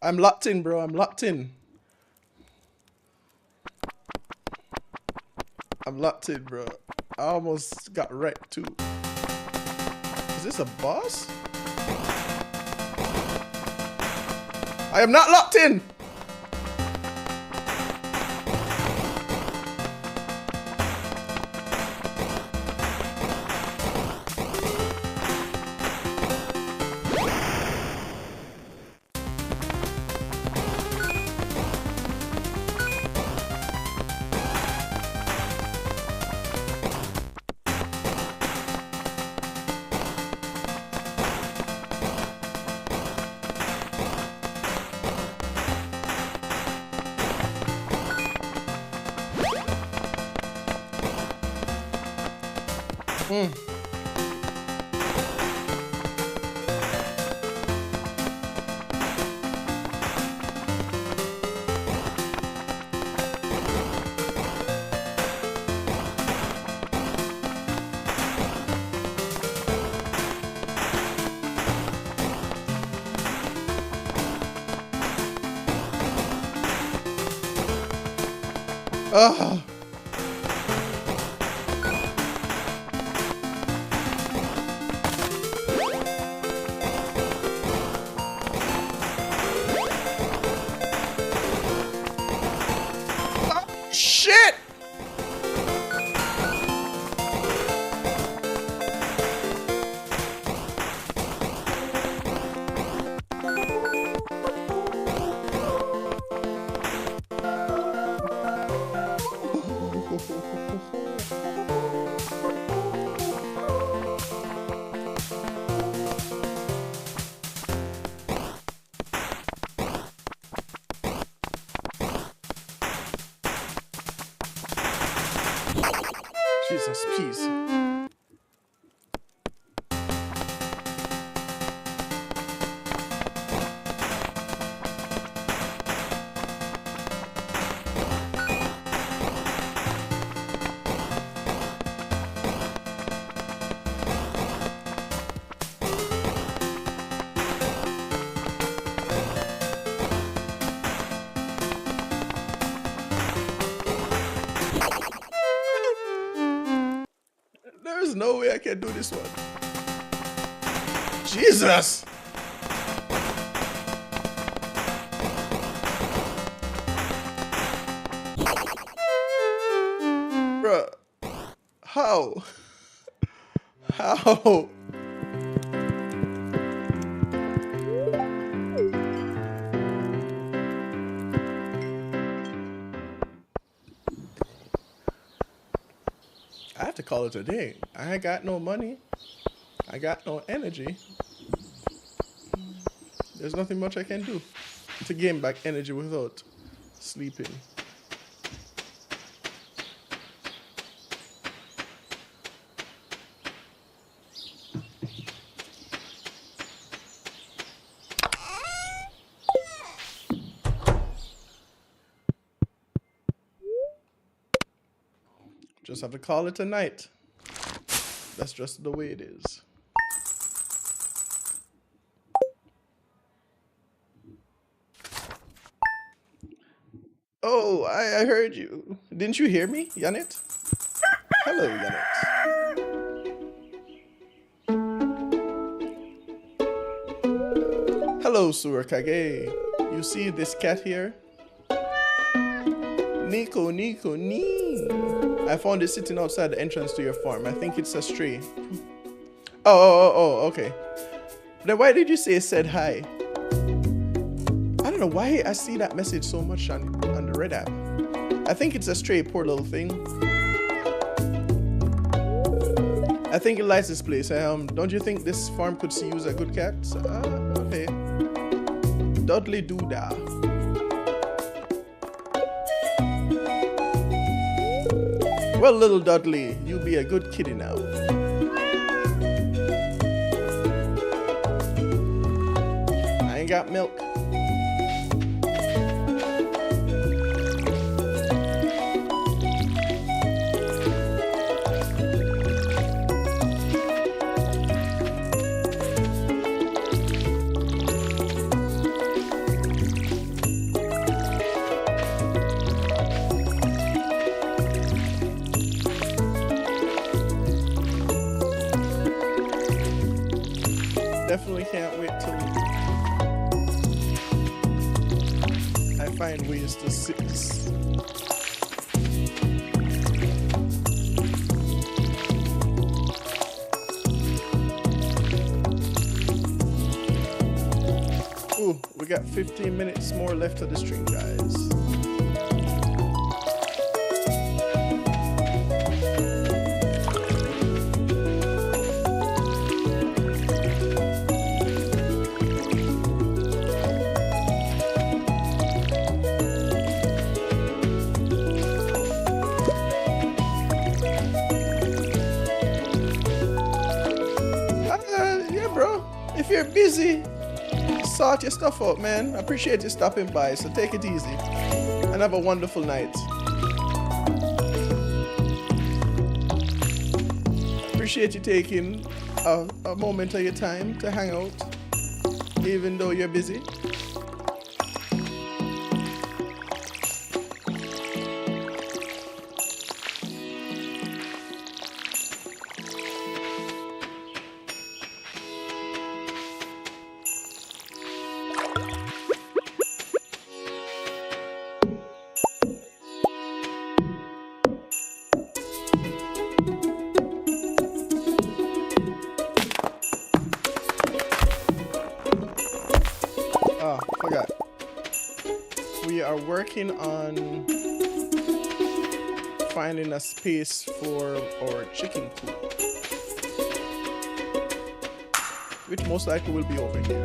I'm locked in, bro. I'm locked in. I'm locked in, bro. I almost got wrecked too. Is this a boss? I am not locked in. Ugh. Shit! Jesus, peace. There's no way I can do this one. Jesus! Bruh. How? How? I have to call it a day. I ain't got no money. I got no energy. There's nothing much I can do to gain back energy without sleeping. Just have to call it a night. That's just the way it is. Oh, I heard you. Didn't you hear me, Yanit? Hello, Yanit. Hello, Surakage. You see this cat here? Nico, Nico, Nee. I found it sitting outside the entrance to your farm. I think it's a stray. Oh, okay. Then why did you say it said hi? I don't know why I see that message so much on the Red app. I think it's a stray, poor little thing. I think it likes this place. Don't you think this farm could use a good cat? Okay. Dudley Doodah. Well, little Dudley, you be a good kitty now. I ain't got milk. find ways to sit this. Ooh, we got 15 minutes more left of the stream, guys. Yeah, bro. If you're busy, sort your stuff out, man. I appreciate you stopping by, so take it easy and have a wonderful night. Appreciate you taking a moment of your time to hang out, even though you're busy. Oh, forgot. We are working on finding a space for our chicken coop, which most likely will be over here.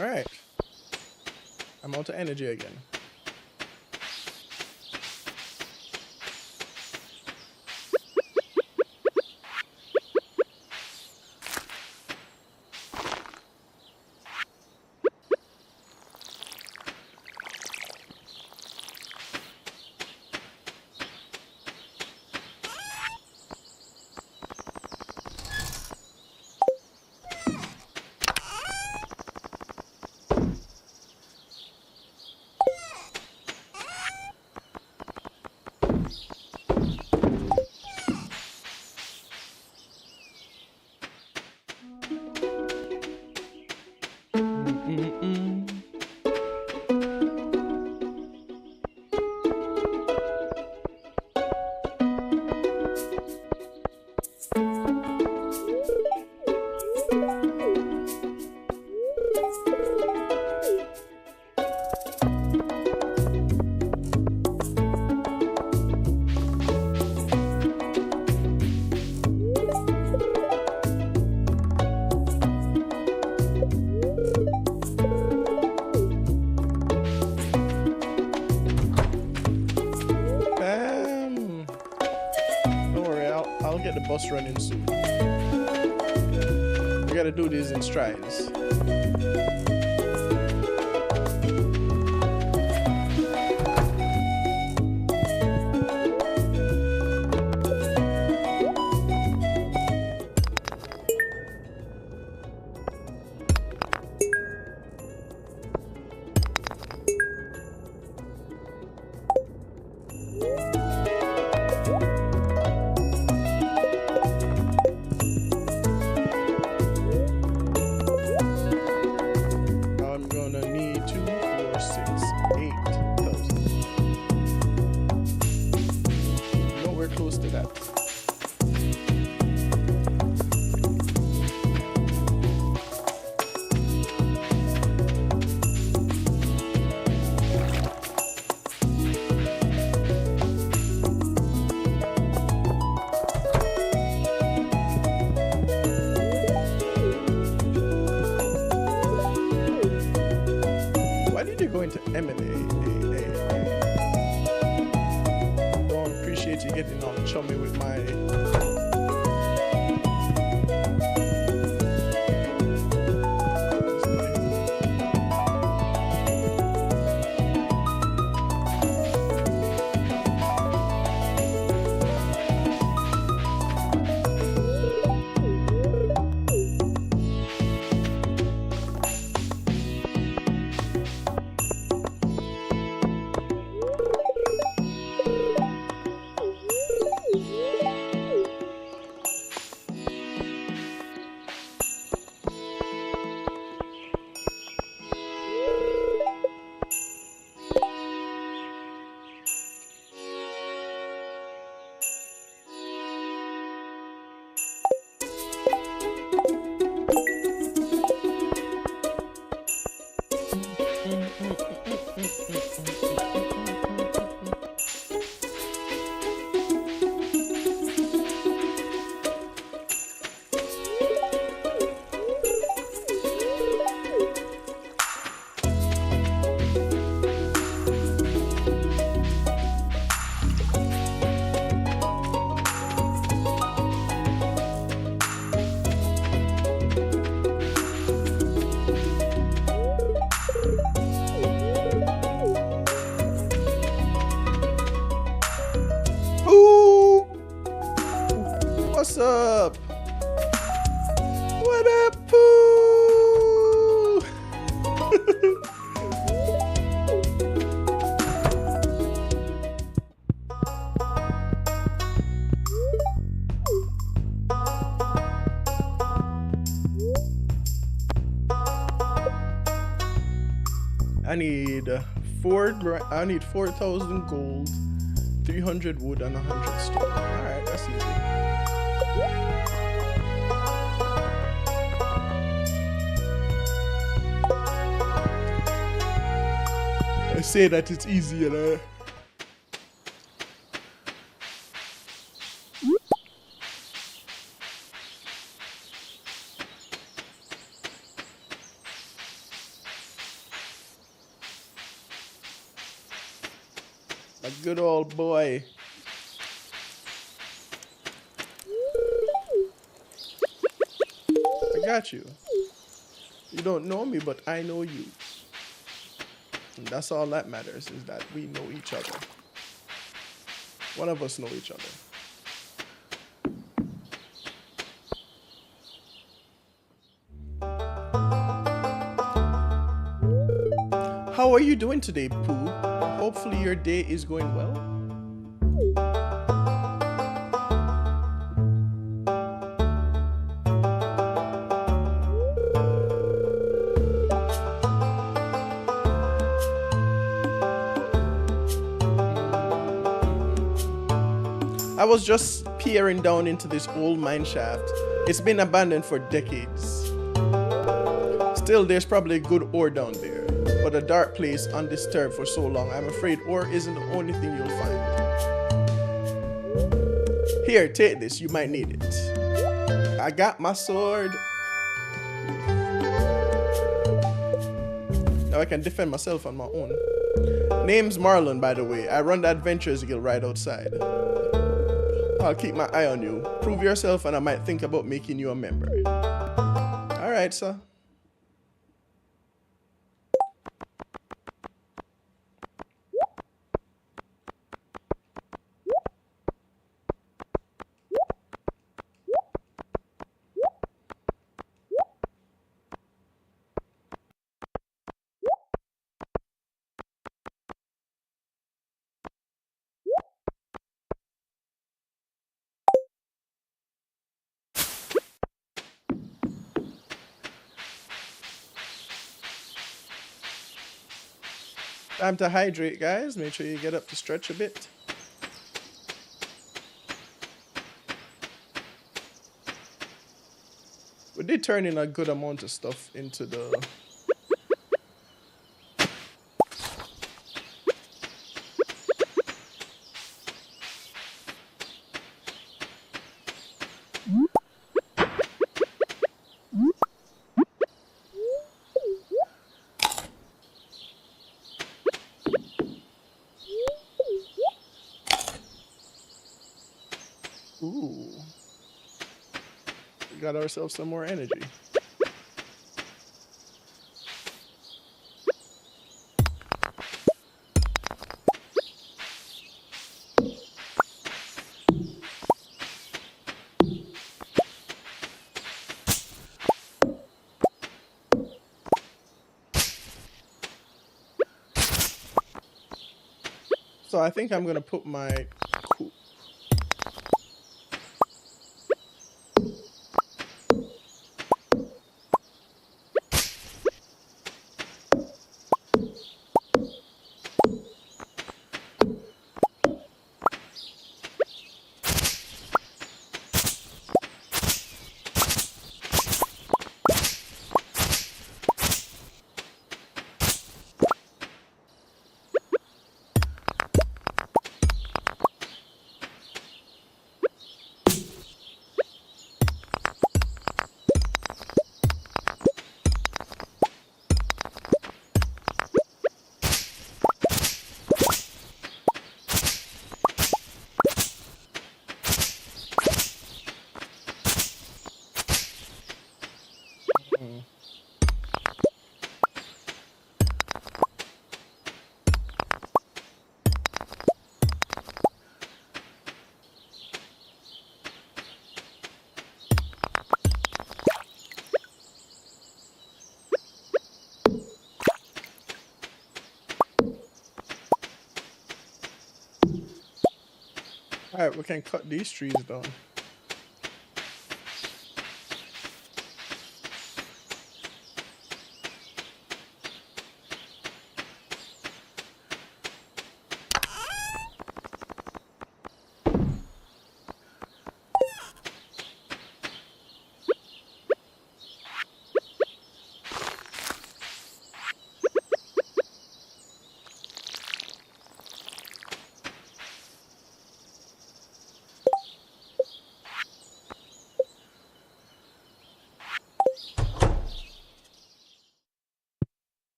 All right, I'm out of energy again. I'll get the bus running soon. We gotta do these in strides. gonna need 2, 4, 6, 8,000. Nowhere close to that. Why did you go into M&A? Don't appreciate you getting all chummy with my... Ooh! What's up? What up, Pooh? I need I need 4,000 gold, 300 wood, and 100 stone. Alright, that's easy. I say that it's easy, you know. A good old boy. I got you. You don't know me, but I know you. And that's all that matters, is that we know each other. One of us know each other. How are you doing today, Pooh? Hopefully your day is going well. I was just peering down into this old mine shaft. It's been abandoned for decades. Still, there's probably good ore down there, but a dark place undisturbed for so long, I'm afraid ore isn't the only thing you'll find. Here, take this, you might need it. I got my sword. Now I can defend myself on my own. Name's Marlon, by the way. I run the Adventurers Guild right outside. I'll keep my eye on you. Prove yourself and I might think about making you a member. Alright, sir. Time to hydrate, guys. Make sure you get up to stretch a bit. We did turn in a good amount of stuff into the... Ooh. We got ourselves some more energy. So I think I'm gonna put my Alright, we can cut these trees down.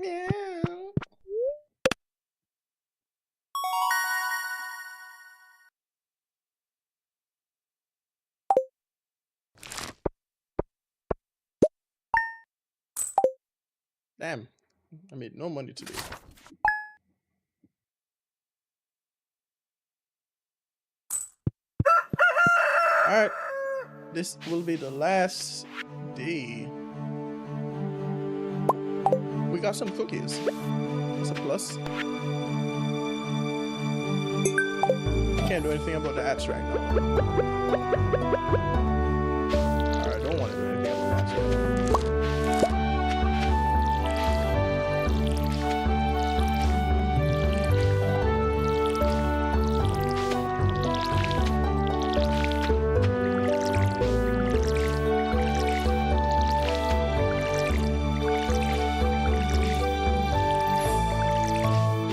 Meow. Damn, I made no money today. Alright, this will be the last day. We got some cookies. That's a plus. Can't do anything about the ads right now. Alright, I don't want to do anything about the ads right now.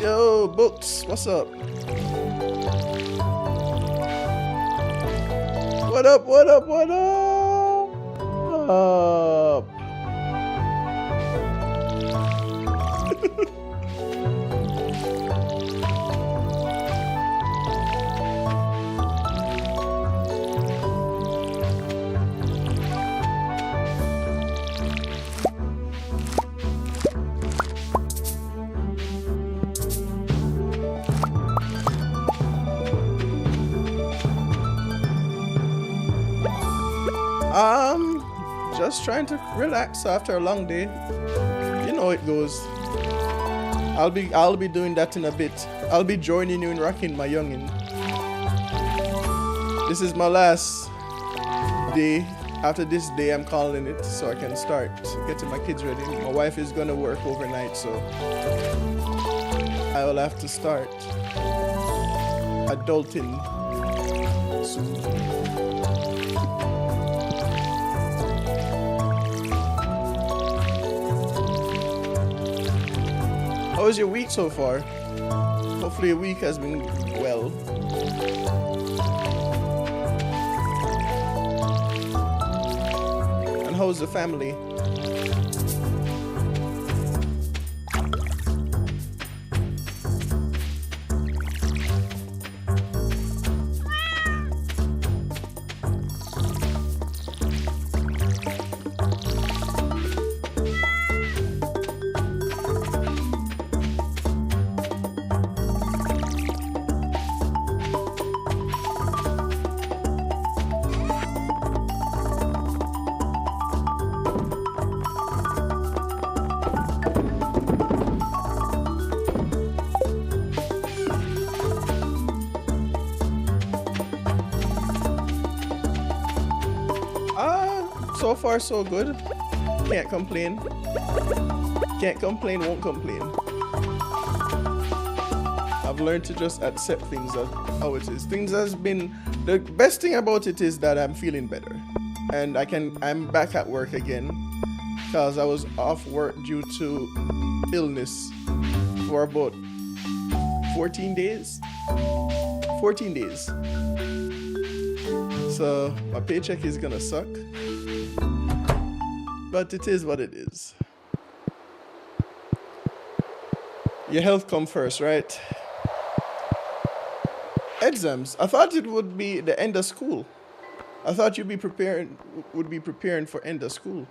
Yo, Books, what's up? What up, what up, what up? Just trying to relax after a long day. You know it goes. I'll be doing that in a bit. I'll be joining you in rocking my youngin. This is my last day After this day, I'm calling it so I can start getting my kids ready. My wife is gonna work overnight, so I will have to start adulting soon. How was your week so far? Hopefully your week has been well. And how's the family? So far so good. Can't complain. Can't complain, won't complain. I've learned to just accept things as how it is. Things has been, the best thing about it is that I'm feeling better. And I'm back at work again. Because I was off work due to illness for about 14 days. 14 days. So my paycheck is gonna suck. But it is what it is. Your health comes first, right? Exams. I thought it would be the end of school. I thought you'd be preparing for end of school.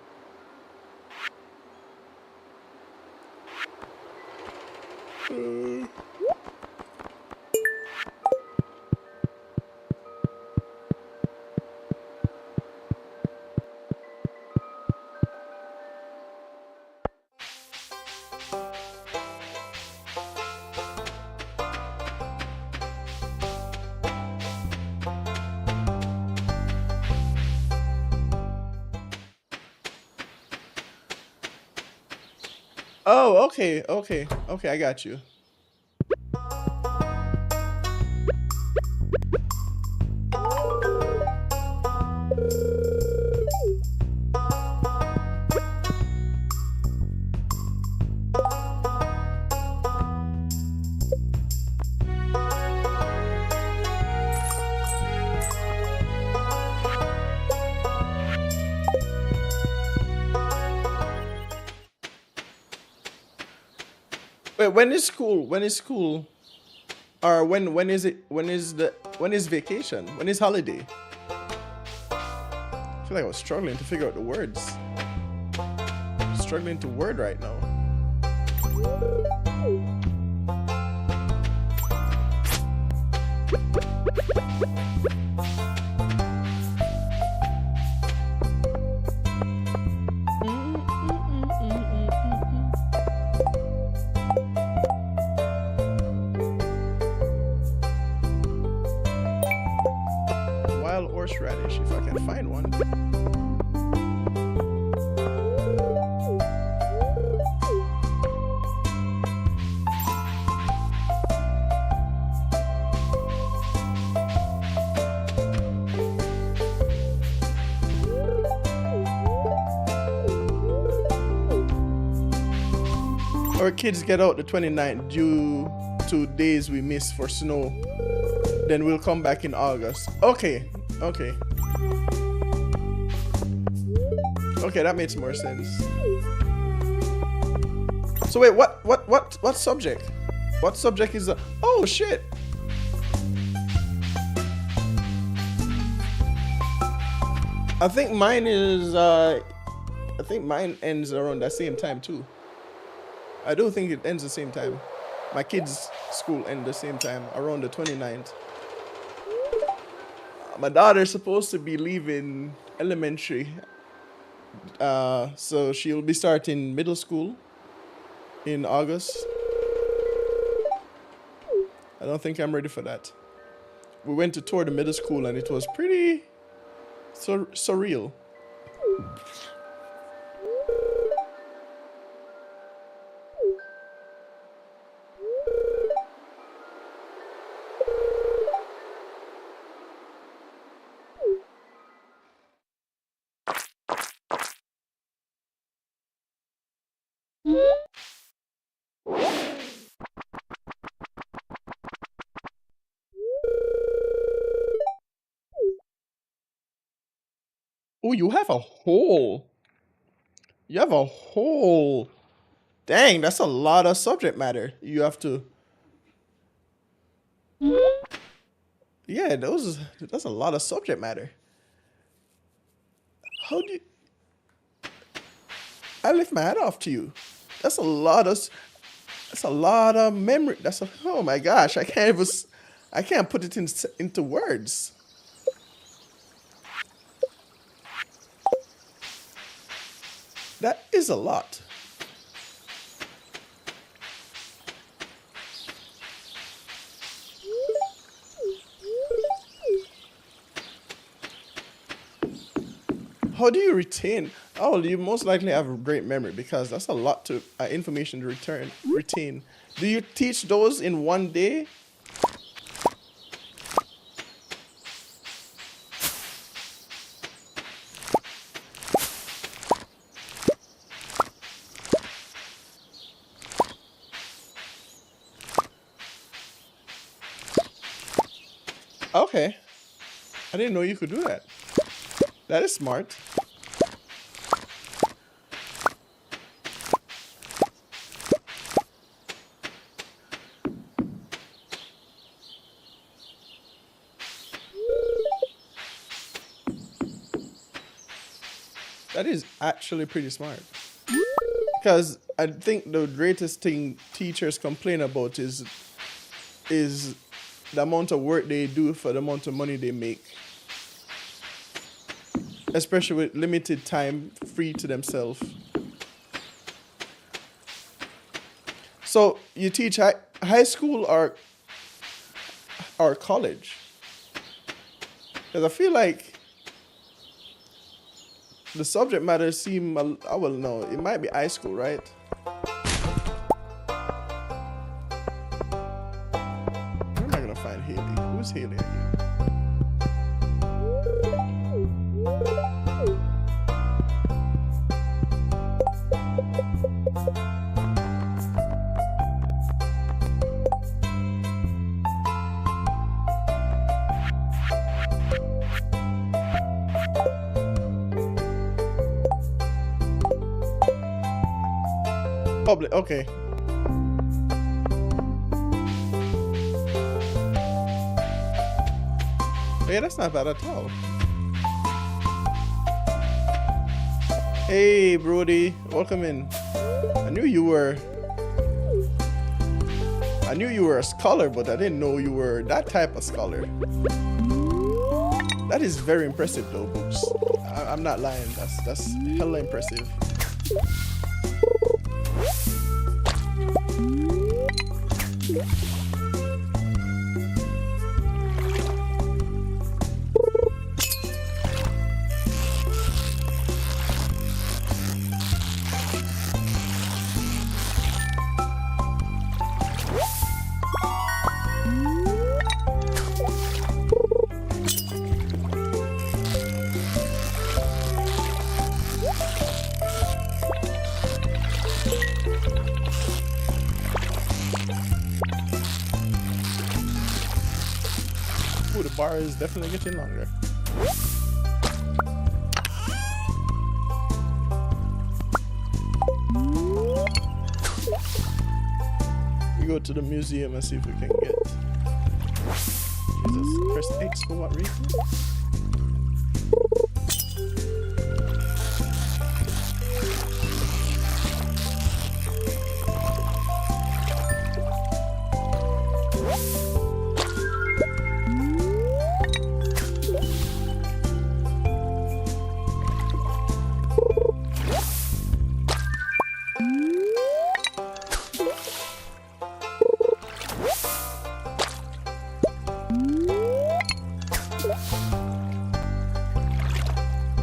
Oh, okay, I got you. Wait, when is school? When is school? Or when is it? When is vacation? When is holiday? I feel like I was struggling to figure out the words. Struggling to word right now. Horseradish, if I can find one. Our kids get out the 29th due to days we miss for snow. Then we'll come back in August. Okay. Okay, that makes more sense. So wait, what subject? What subject is the? Oh shit! I think mine is. I think mine ends around the same time too. I don't think it ends the same time. My kids' school ends the same time, around the 29th. My daughter's supposed to be leaving elementary, so she'll be starting middle school in August. I don't think I'm ready for that. We went to tour the middle school and it was pretty surreal. Oh, you have a hole. You have a hole. Dang, that's a lot of subject matter. You have to. Yeah, that's a lot of subject matter. How do you? I lift my hat off to you. That's a lot of. That's a lot of memory. That's a. Oh my gosh, I can't even. I can't put it into words. That is a lot. How do you retain? Oh, you most likely have a great memory because that's a lot to information to retain. Do you teach those in one day? Okay, I didn't know you could do that. That is smart. That is actually pretty smart. Because I think the greatest thing teachers complain about is the amount of work they do for the amount of money they make. Especially with limited time free to themselves. So you teach high school or college? Because I feel like the subject matter seem, I will know, it might be high school, right? Where am I gonna find Haley? Who's Haley again? Public, okay. Yeah, that's not bad at all. Hey, Brody, welcome in. I knew you were a scholar, but I didn't know you were that type of scholar. That is very impressive, though, Books. I'm not lying. That's hella impressive. Ooh, the bar is definitely getting longer. We go to the museum and see if we can get. Jesus, press X for what reason?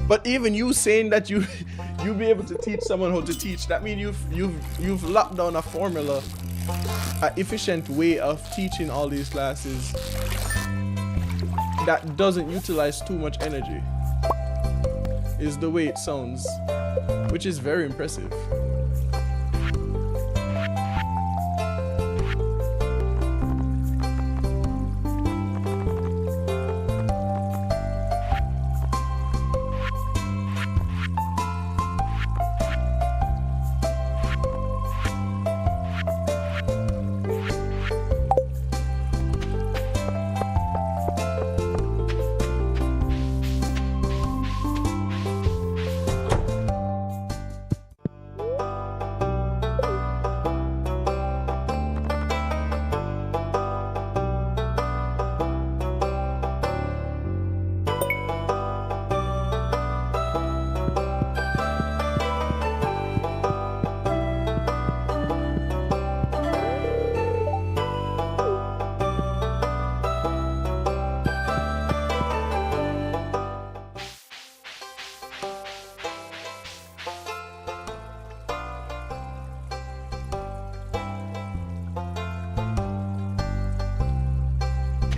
But even you saying that you be able to teach someone how to teach, that means you've locked down a formula, an efficient way of teaching all these classes that doesn't utilize too much energy. Is the way it sounds, which is very impressive.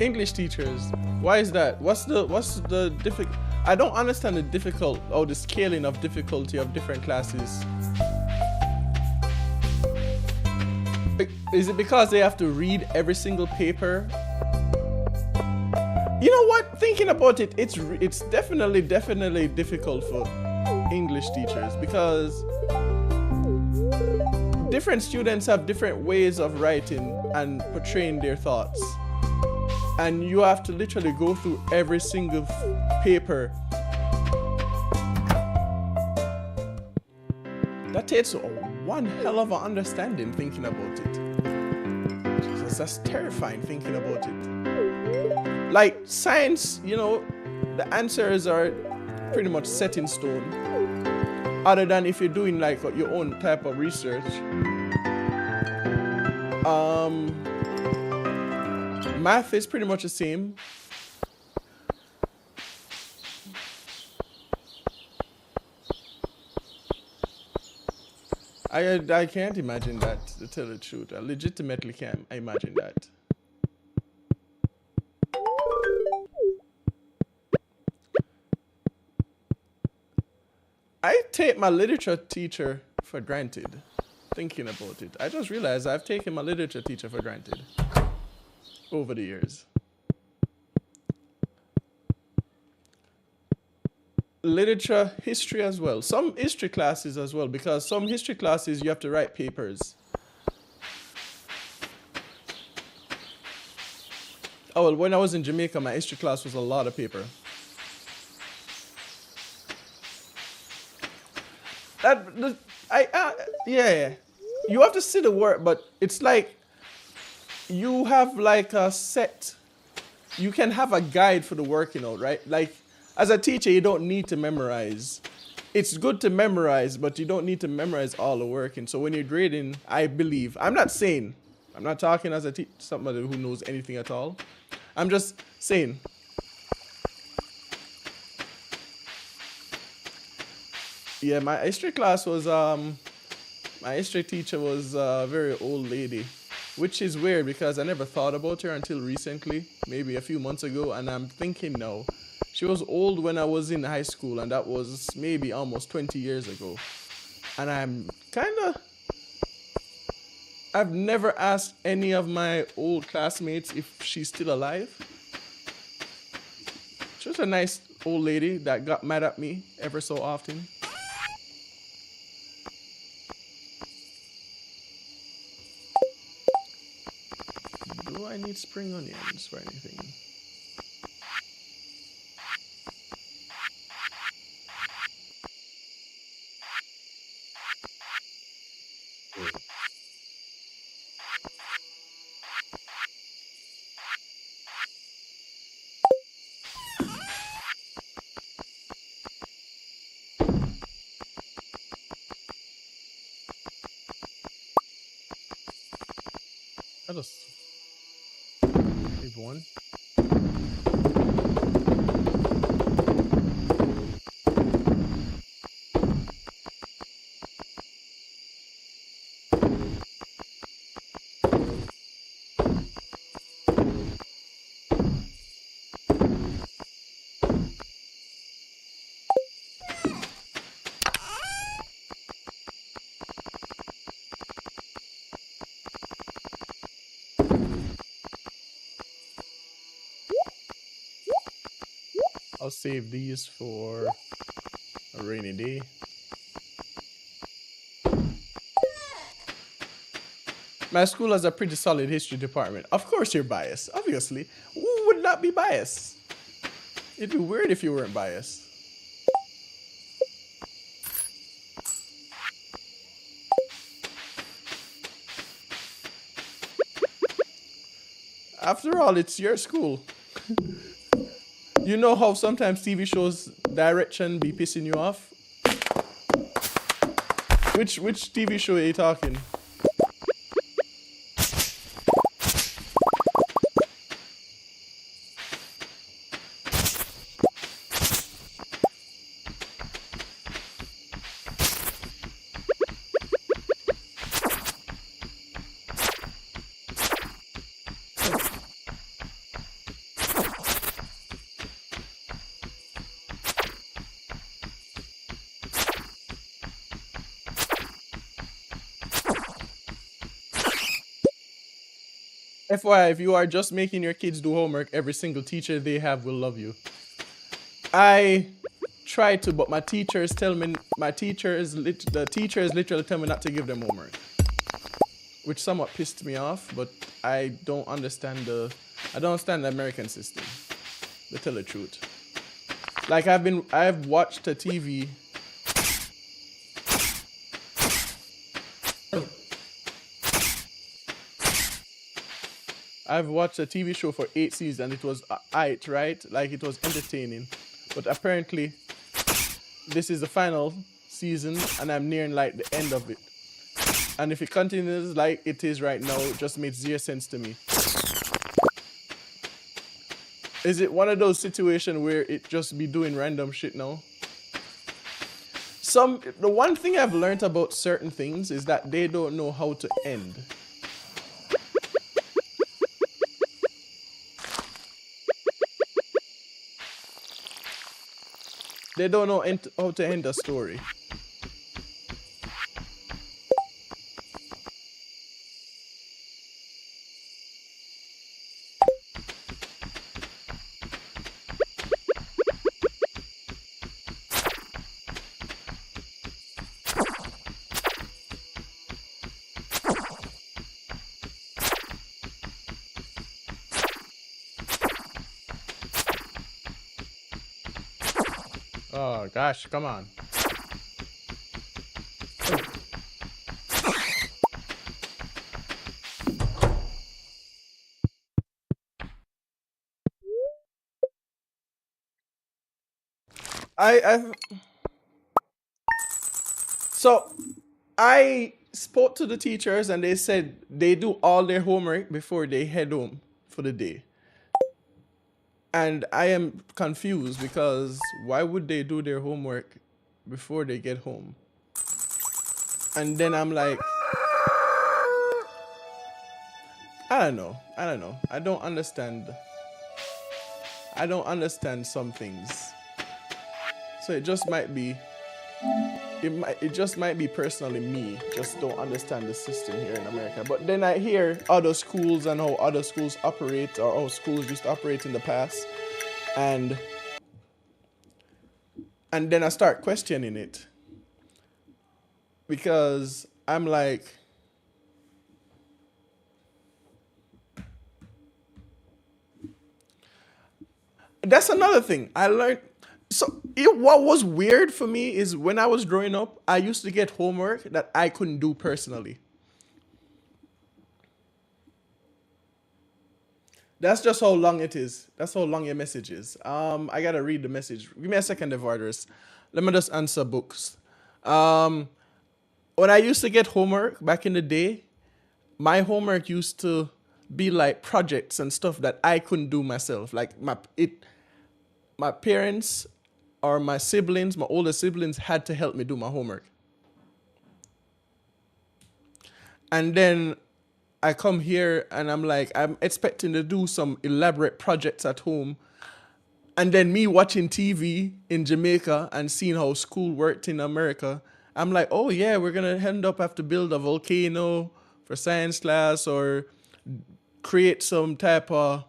English teachers, why is that? What's the difficult? I don't understand the difficult or the scaling of difficulty of different classes. Is it because they have to read every single paper? You know what? Thinking about it, it's definitely difficult for English teachers because different students have different ways of writing and portraying their thoughts. And you have to literally go through every single paper. That takes one hell of an understanding thinking about it. Jesus, that's terrifying thinking about it. Like science, you know, the answers are pretty much set in stone. Other than if you're doing like your own type of research. Math is pretty much the same. I can't imagine that, to tell the truth. I legitimately can't imagine that. I take my literature teacher for granted, thinking about it. I just realized I've taken my literature teacher for granted over the years. Literature, history as well. Some history classes as well, because some history classes you have to write papers. Oh, well, when I was in Jamaica, my history class was a lot of paper. Yeah. You have to see the work, but it's like you have like a set. You can have a guide for the working out, right? Like as a teacher, you don't need to memorize. It's good to memorize, but you don't need to memorize all the working. So when you're grading, I believe, I'm not talking as somebody who knows anything at all. I'm just saying. Yeah, my history class was, my history teacher was a very old lady, which is weird because I never thought about her until recently, maybe a few months ago, and I'm thinking now. She was old when I was in high school, and that was maybe almost 20 years ago. And I've never asked any of my old classmates if she's still alive. She was a nice old lady that got mad at me ever so often. Do I need spring onions for anything? I'll just leave one. I'll save these for a rainy day. My school has a pretty solid history department. Of course you're biased, obviously. Who would not be biased? It'd be weird if you weren't biased. After all, it's your school. You know how sometimes TV shows direction be pissing you off? Which TV show are you talking? FYI, if you are just making your kids do homework, every single teacher they have will love you. I try to, but my teachers tell me, the teachers literally tell me not to give them homework, which somewhat pissed me off. But I don't understand the American system. To tell the truth, like I've watched a TV. I've watched a TV show for 8 seasons and it was aight, right? Like it was entertaining. But apparently, this is the final season and I'm nearing like the end of it. And if it continues like it is right now, it just makes zero sense to me. Is it one of those situations where it just be doing random shit now? The one thing I've learned about certain things is that they don't know how to end. They don't know how to end a story. Oh gosh, come on. I've so I spoke to the teachers and they said they do all their homework before they head home for the day. And I am confused because why would they do their homework before they get home? And then I'm like, I don't know. I don't understand. I don't understand some things. So it just might be it just might be personally me just don't understand the system here in America. But then I hear other schools and how other schools operate or how schools used to operate in the past, and then I start questioning it because I'm like, that's another thing I learned. So what was weird for me is when I was growing up, I used to get homework that I couldn't do personally. That's just how long it is. That's how long your message is. I gotta read the message. Give me a second, Evarders. Let me just answer books. Um, when I used to get homework back in the day, my homework used to be like projects and stuff that I couldn't do myself. Like my parents or my siblings, my older siblings had to help me do my homework. And then I come here and I'm like, I'm expecting to do some elaborate projects at home. And then me watching TV in Jamaica and seeing how school worked in America, I'm like, oh yeah, we're gonna end up have to build a volcano for science class or create some type of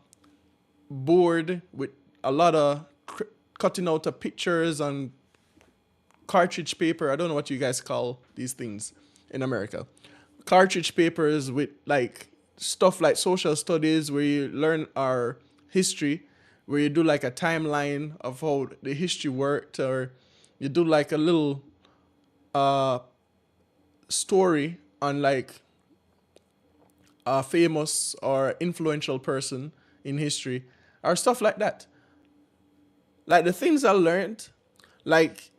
board with a lot of cutting out of pictures on cartridge paper. I don't know what you guys call these things in America. Cartridge papers with like stuff like social studies where you learn our history, where you do like a timeline of how the history worked, or you do like a little uh story on like a famous or influential person in history, or stuff like that. Like the things I learned, like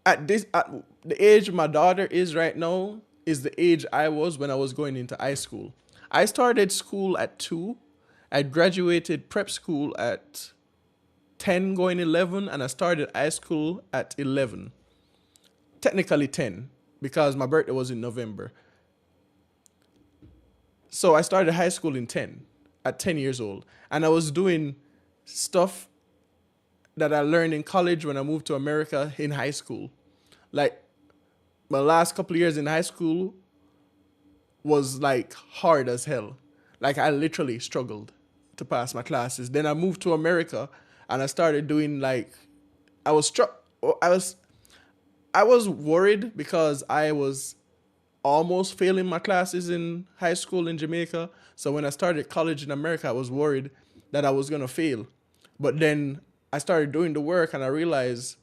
at the age my daughter is right now is the age I was when I was going into high school. I started school at 2. I graduated prep school at 10 going 11, and I started high school at 11. Technically 10 because my birthday was in November. So I started high school in 10 at 10 years old, and I was doing stuff that I learned in college when I moved to America in high school. Like my last couple of years in high school was like hard as hell. Like I literally struggled to pass my classes. Then I moved to America and I started doing like I was struck I was worried because I was almost failing my classes in high school in Jamaica. So when I started college in America, I was worried that I was going to fail. But then I started doing the work and I realized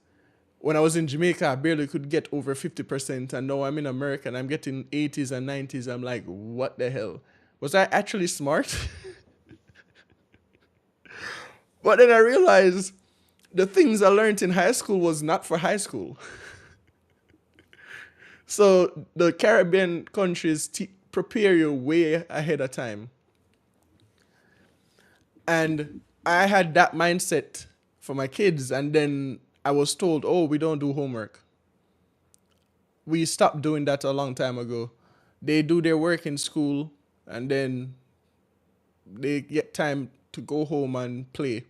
when I was in Jamaica, I barely could get over 50%. And now I'm in America and I'm getting 80s and 90s. I'm like, what the hell? Was I actually smart? But then I realized the things I learned in high school was not for high school. So the Caribbean countries prepare you way ahead of time. And I had that mindset for my kids. And then I was told, oh, we don't do homework. We stopped doing that a long time ago. They do their work in school and then they get time to go home and play.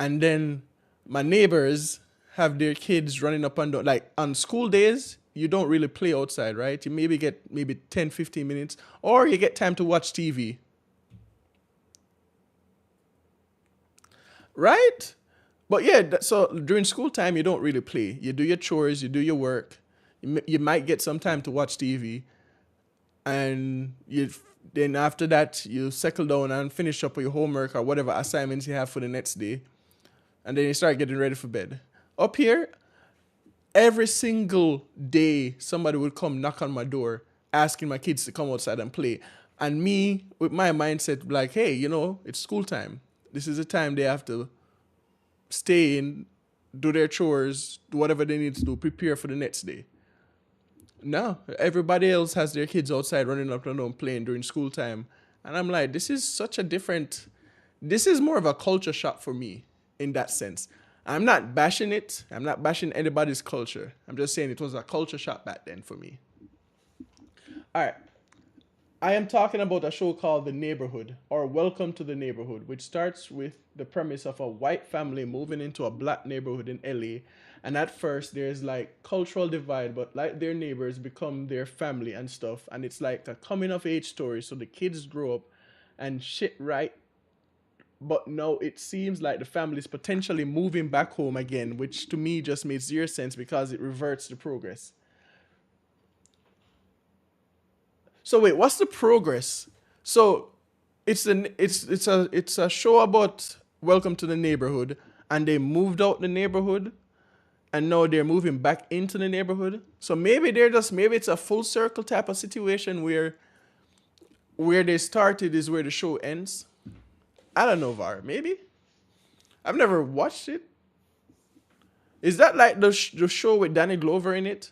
And then my neighbors have their kids running up and down. Like on school days, you don't really play outside, right? You maybe get 10, 15 minutes, or you get time to watch TV. Right? But yeah, so during school time, you don't really play. You do your chores, you do your work. You might get some time to watch TV. And then after that, you settle down and finish up your homework or whatever assignments you have for the next day. And then you start getting ready for bed. Up here, every single day, somebody would come knock on my door asking my kids to come outside and play. And me, with my mindset, like, hey, it's school time. This is the time they have to stay in, do their chores, do whatever they need to do, prepare for the next day. No, everybody else has their kids outside running up and down playing during school time. And I'm like, this is more of a culture shock for me in that sense. I'm not bashing it. I'm not bashing anybody's culture. I'm just saying it was a culture shock back then for me. All right. I am talking about a show called The Neighborhood, or Welcome to the Neighborhood, which starts with the premise of a white family moving into a black neighborhood in LA. And at first, there's like cultural divide, but like their neighbors become their family and stuff. And it's like a coming of age story. So the kids grow up and shit right. But now it seems like the family is potentially moving back home again, which to me just makes zero sense because it reverts the progress. So wait, what's the progress? So it's a show about Welcome to the Neighborhood, and they moved out the neighborhood, and now they're moving back into the neighborhood. So maybe it's a full circle type of situation where they started is where the show ends. I don't know, Var. Maybe I've never watched it. Is that like the show with Danny Glover in it?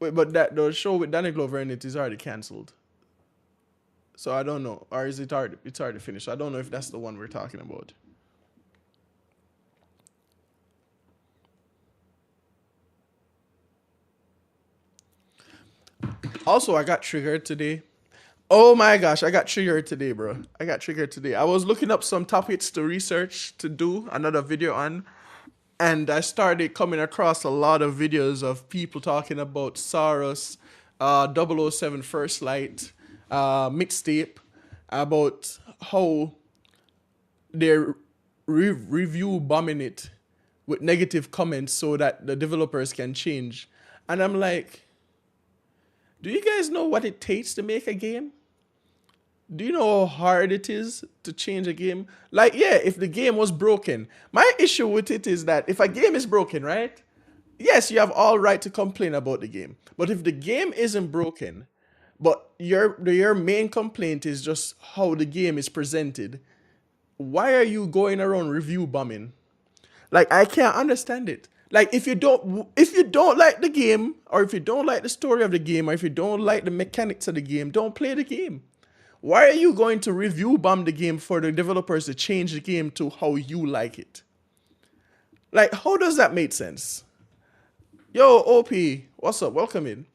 Wait, but the show with Danny Glover in it is already canceled. So I don't know, or is it already? It's already finished. I don't know if that's the one we're talking about. Also, I got triggered today. Oh my gosh, I got triggered today, bro. I got triggered today. I was looking up some topics to research to do another video on, and I started coming across a lot of videos of people talking about Saros, 007 First Light, mixtape, about how they're review bombing it with negative comments so that the developers can change. And I'm like, do you guys know what it takes to make a game? Do you know how hard it is to change a game? Like, yeah, if the game was broken, my issue with it is that if a game is broken, right? Yes, you have all right to complain about the game. But if the game isn't broken, but your main complaint is just how the game is presented, why are you going around review bombing? Like, I can't understand it. Like, if you don't like the game, or if you don't like the story of the game, or if you don't like the mechanics of the game, don't play the game. Why are you going to review bomb the game for the developers to change the game to how you like it? Like, how does that make sense? Yo, OP, what's up? Welcome in.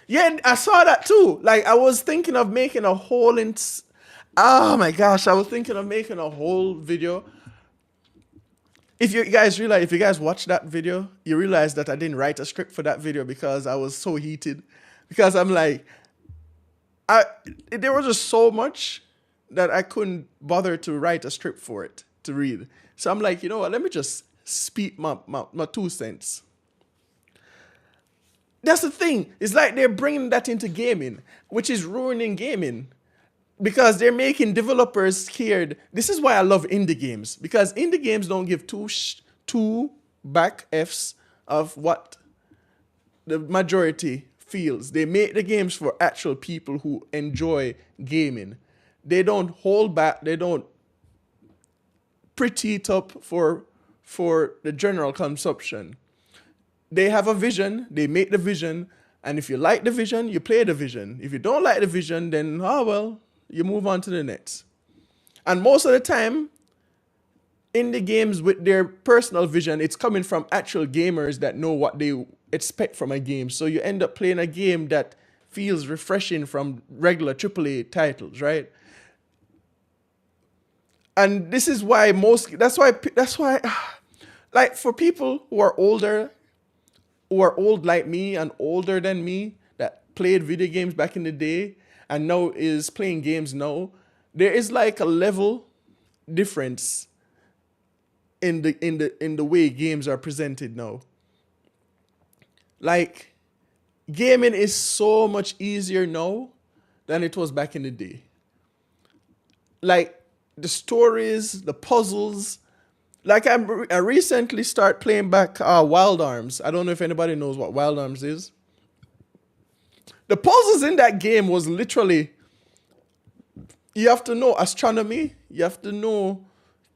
Yeah, I saw that too. Like, I was thinking of making a whole oh my gosh, I was thinking of making a whole video. If you guys watch that video, you realize that I didn't write a script for that video because I was so heated. Because I'm like, there was just so much that I couldn't bother to write a script for it to read. So I'm like, you know what? Let me just speak my 2 cents. That's the thing. It's like they're bringing that into gaming, which is ruining gaming because they're making developers scared. This is why I love indie games, because indie games don't give two back Fs of what the majority feels. They make the games for actual people who enjoy gaming. They don't hold back. They don't pretty it up for the general consumption. They have a vision, they make the vision, and if you like the vision, you play the vision. If you don't like the vision, then, oh well, you move on to the next. And most of the time, in the games with their personal vision, it's coming from actual gamers that know what they expect from a game. So you end up playing a game that feels refreshing from regular AAA titles, right? And this is why that's why, like, for people who are older, who are old like me and older than me, that played video games back in the day and now is playing games now, there is like a level difference in the way games are presented now. Like, gaming is so much easier now than it was back in the day. Like, the stories, the puzzles. Like, I recently started playing back Wild Arms. I don't know if anybody knows what Wild Arms is. The puzzles in that game was literally, you have to know astronomy, you have to know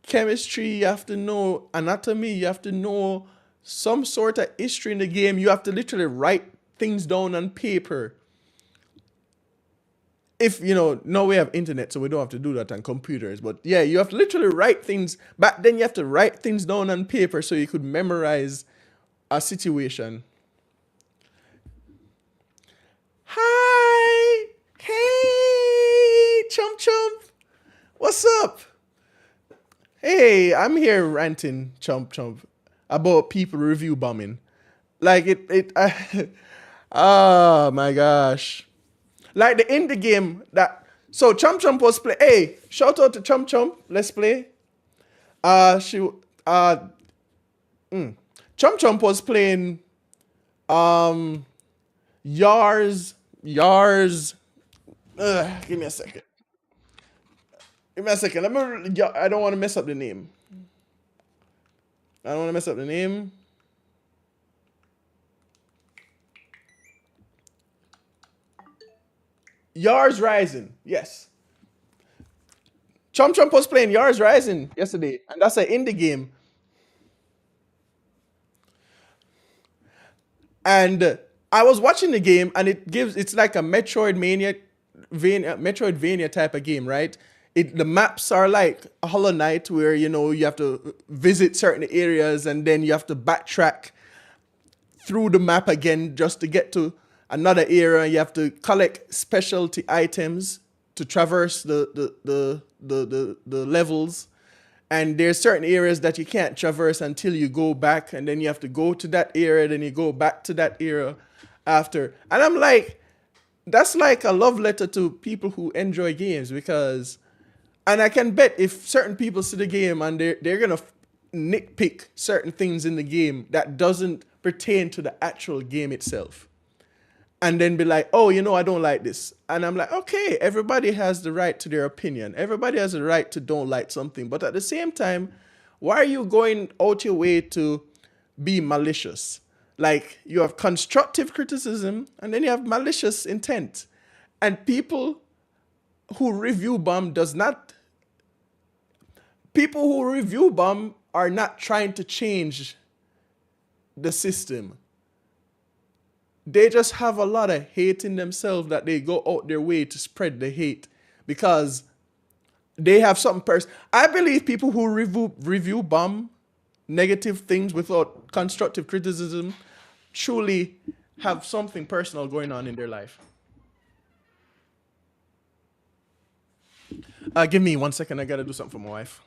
chemistry, you have to know anatomy, you have to know some sort of history in the game. You have to literally write things down on paper. If, now we have internet, so we don't have to do that on computers. But yeah, you have to literally write things. Back then, you have to write things down on paper so you could memorize a situation. Hi! Hey! Chump Chump! What's up? Hey, I'm here ranting, Chump Chump, about people review bombing. Like, oh my gosh. Like the indie game that, so Chump Chump was play. Hey, shout out to Chump Chump. Let's play. Chump Chump was playing Yars. Give me a second. Give me a second. I don't want to mess up the name. Yars Rising, yes. Chump Chump was playing Yars Rising yesterday, and that's an indie game. And I was watching the game, and it's like a Metroidvania type of game, right? The maps are like a Hollow Knight, where you have to visit certain areas, and then you have to backtrack through the map again just to get to another area. You have to collect specialty items to traverse the levels, and there's certain areas that you can't traverse until you go back, and then you have to go to that area, then you go back to that area after. And I'm like, that's like a love letter to people who enjoy games, because And I can bet if certain people see the game and they're gonna nitpick certain things in the game that doesn't pertain to the actual game itself, and then be like, oh, I don't like this. And I'm like, okay, everybody has the right to their opinion. Everybody has the right to don't like something. But at the same time, why are you going out your way to be malicious? Like, you have constructive criticism and then you have malicious intent. And who review bomb does not, people who review bomb are not trying to change the system. They just have a lot of hate in themselves that they go out their way to spread the hate because they have something I believe people who review bomb negative things without constructive criticism truly have something personal going on in their life. Give me 1 second. I gotta do something for my wife.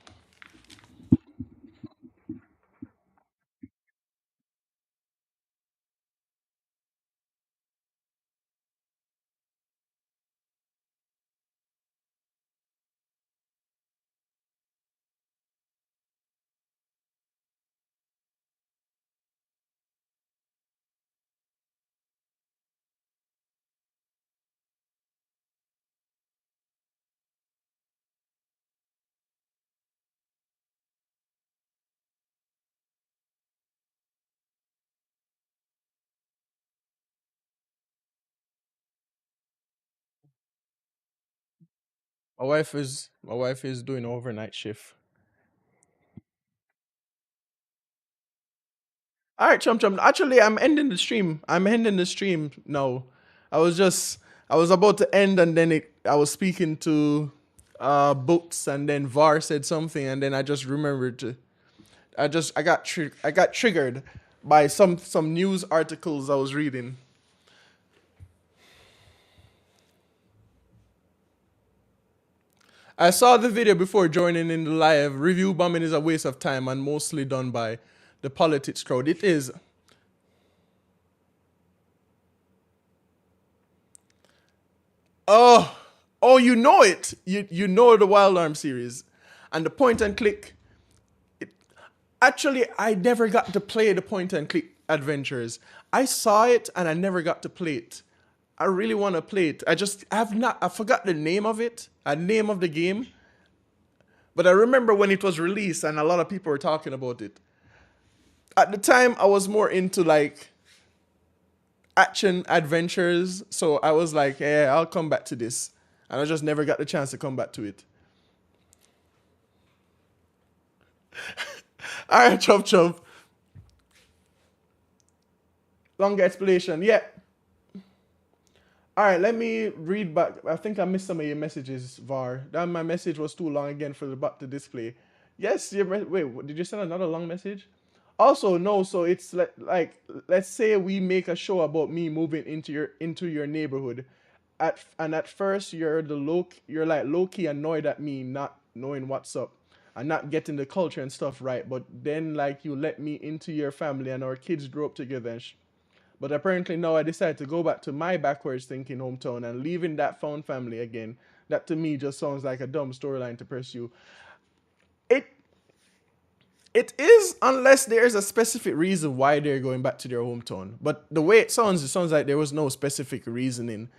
My wife is doing overnight shift. All right, chum chum. Actually, I'm ending the stream. I'm ending the stream now. I was just I was about to end, and then I was speaking to books, and then Var said something, and then I just remembered to. I got triggered by some news articles I was reading. I saw the video before joining in the live. Review bombing is a waste of time and mostly done by the politics crowd. It is. Oh, oh, you know it. You know the Wild Arm series, and the point and click. Actually, I never got to play the point and click adventures. I saw it and I never got to play it. I really want to play it. I forgot the name of it, a name of the game. But I remember when it was released and a lot of people were talking about it. At the time, I was more into like action adventures. So I was like, yeah, I'll come back to this. And I just never got the chance to come back to it. All right, chop chop. Longer explanation. Yeah. All right, let me read back. I think I missed some of your messages, Var. That my message was too long again for the bot to display. Yes, wait, did you send another long message? Also, no. So it's like let's say we make a show about me moving into your neighborhood, at first you're like low key annoyed at me not knowing what's up and not getting the culture and stuff right. But then like you let me into your family and our kids grow up together. But apparently now I decided to go back to my backwards thinking hometown and leaving that found family again. That to me just sounds like a dumb storyline to pursue. It it is unless there's a specific reason why they're going back to their hometown. But the way it sounds like there was no specific reasoning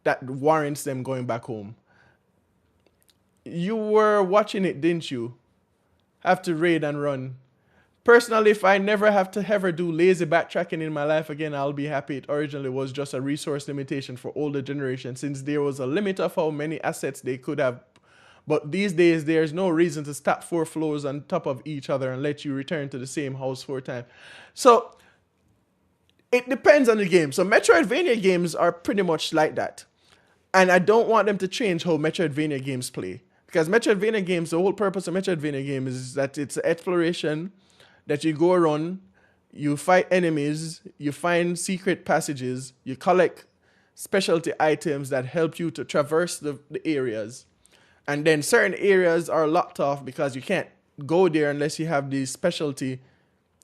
that warrants them going back home. You were watching it, didn't you? Have to raid and run. Personally, if I never have to ever do lazy backtracking in my life again, I'll be happy. It originally was just a resource limitation for older generations since there was a limit of how many assets they could have. But these days, there's no reason to stack 4 floors on top of each other and let you return to the same house 4 times. So it depends on the game. So Metroidvania games are pretty much like that. And I don't want them to change how Metroidvania games play. Because Metroidvania games, the whole purpose of Metroidvania games is that it's exploration, that you go around, you fight enemies, you find secret passages, you collect specialty items that help you to traverse the areas. And then certain areas are locked off because you can't go there unless you have these specialty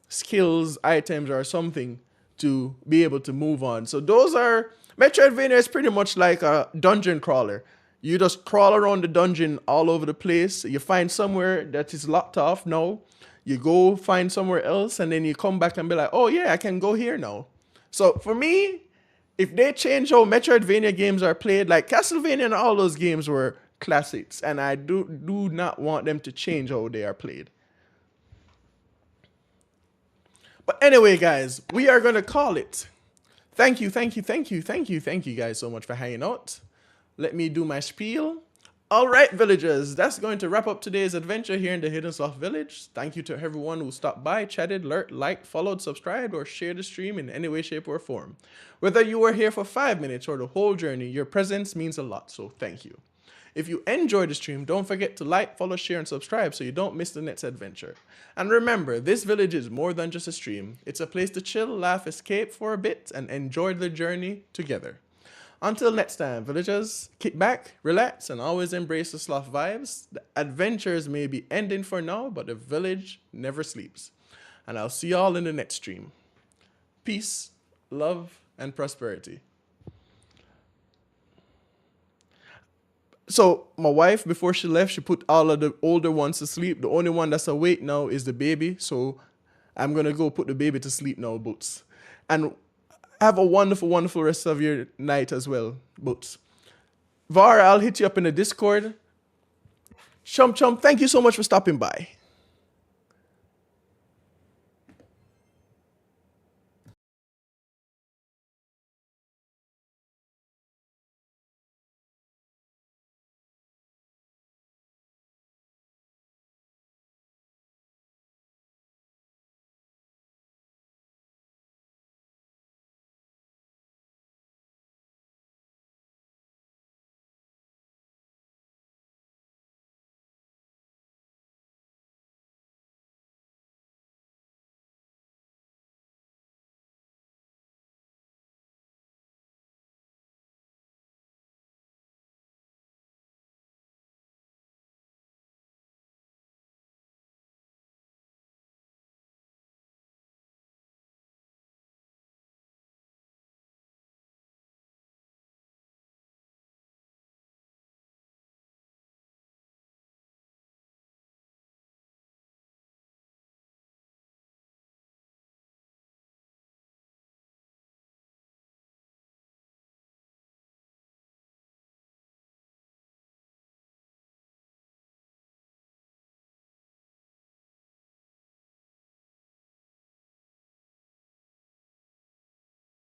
skills, items, or something to be able to move on. So those are Metroidvania is pretty much like a dungeon crawler. You just crawl around the dungeon all over the place. You find somewhere that is locked off. No, you go find somewhere else, and then you come back and be like, oh yeah, I can go here now. So for me, if they change how Metroidvania games are played, like Castlevania and all those games were classics, and I do not want them to change how they are played. But anyway, guys, we are gonna call it. Thank you, thank you, thank you, thank you, thank you guys so much for hanging out. Let me do my spiel. All right, villagers, that's going to wrap up today's adventure here in the Hidden Sloth Village. Thank you to everyone who stopped by, chatted, lurked, liked, followed, subscribed, or shared the stream in any way, shape, or form. Whether you were here for 5 minutes or the whole journey, your presence means a lot, so thank you. If you enjoyed the stream, don't forget to like, follow, share, and subscribe so you don't miss the next adventure. And remember, this village is more than just a stream. It's a place to chill, laugh, escape for a bit, and enjoy the journey together. Until next time, villagers, kick back, relax, and always embrace the sloth vibes. The adventures may be ending for now, but the village never sleeps. And I'll see y'all in the next stream. Peace, love, and prosperity. So my wife, before she left, she put all of the older ones to sleep. The only one that's awake now is the baby. So I'm going to go put the baby to sleep now, Boots. And have a wonderful, wonderful rest of your night as well, Boots. Var, I'll hit you up in the Discord. Chum, thank you so much for stopping by.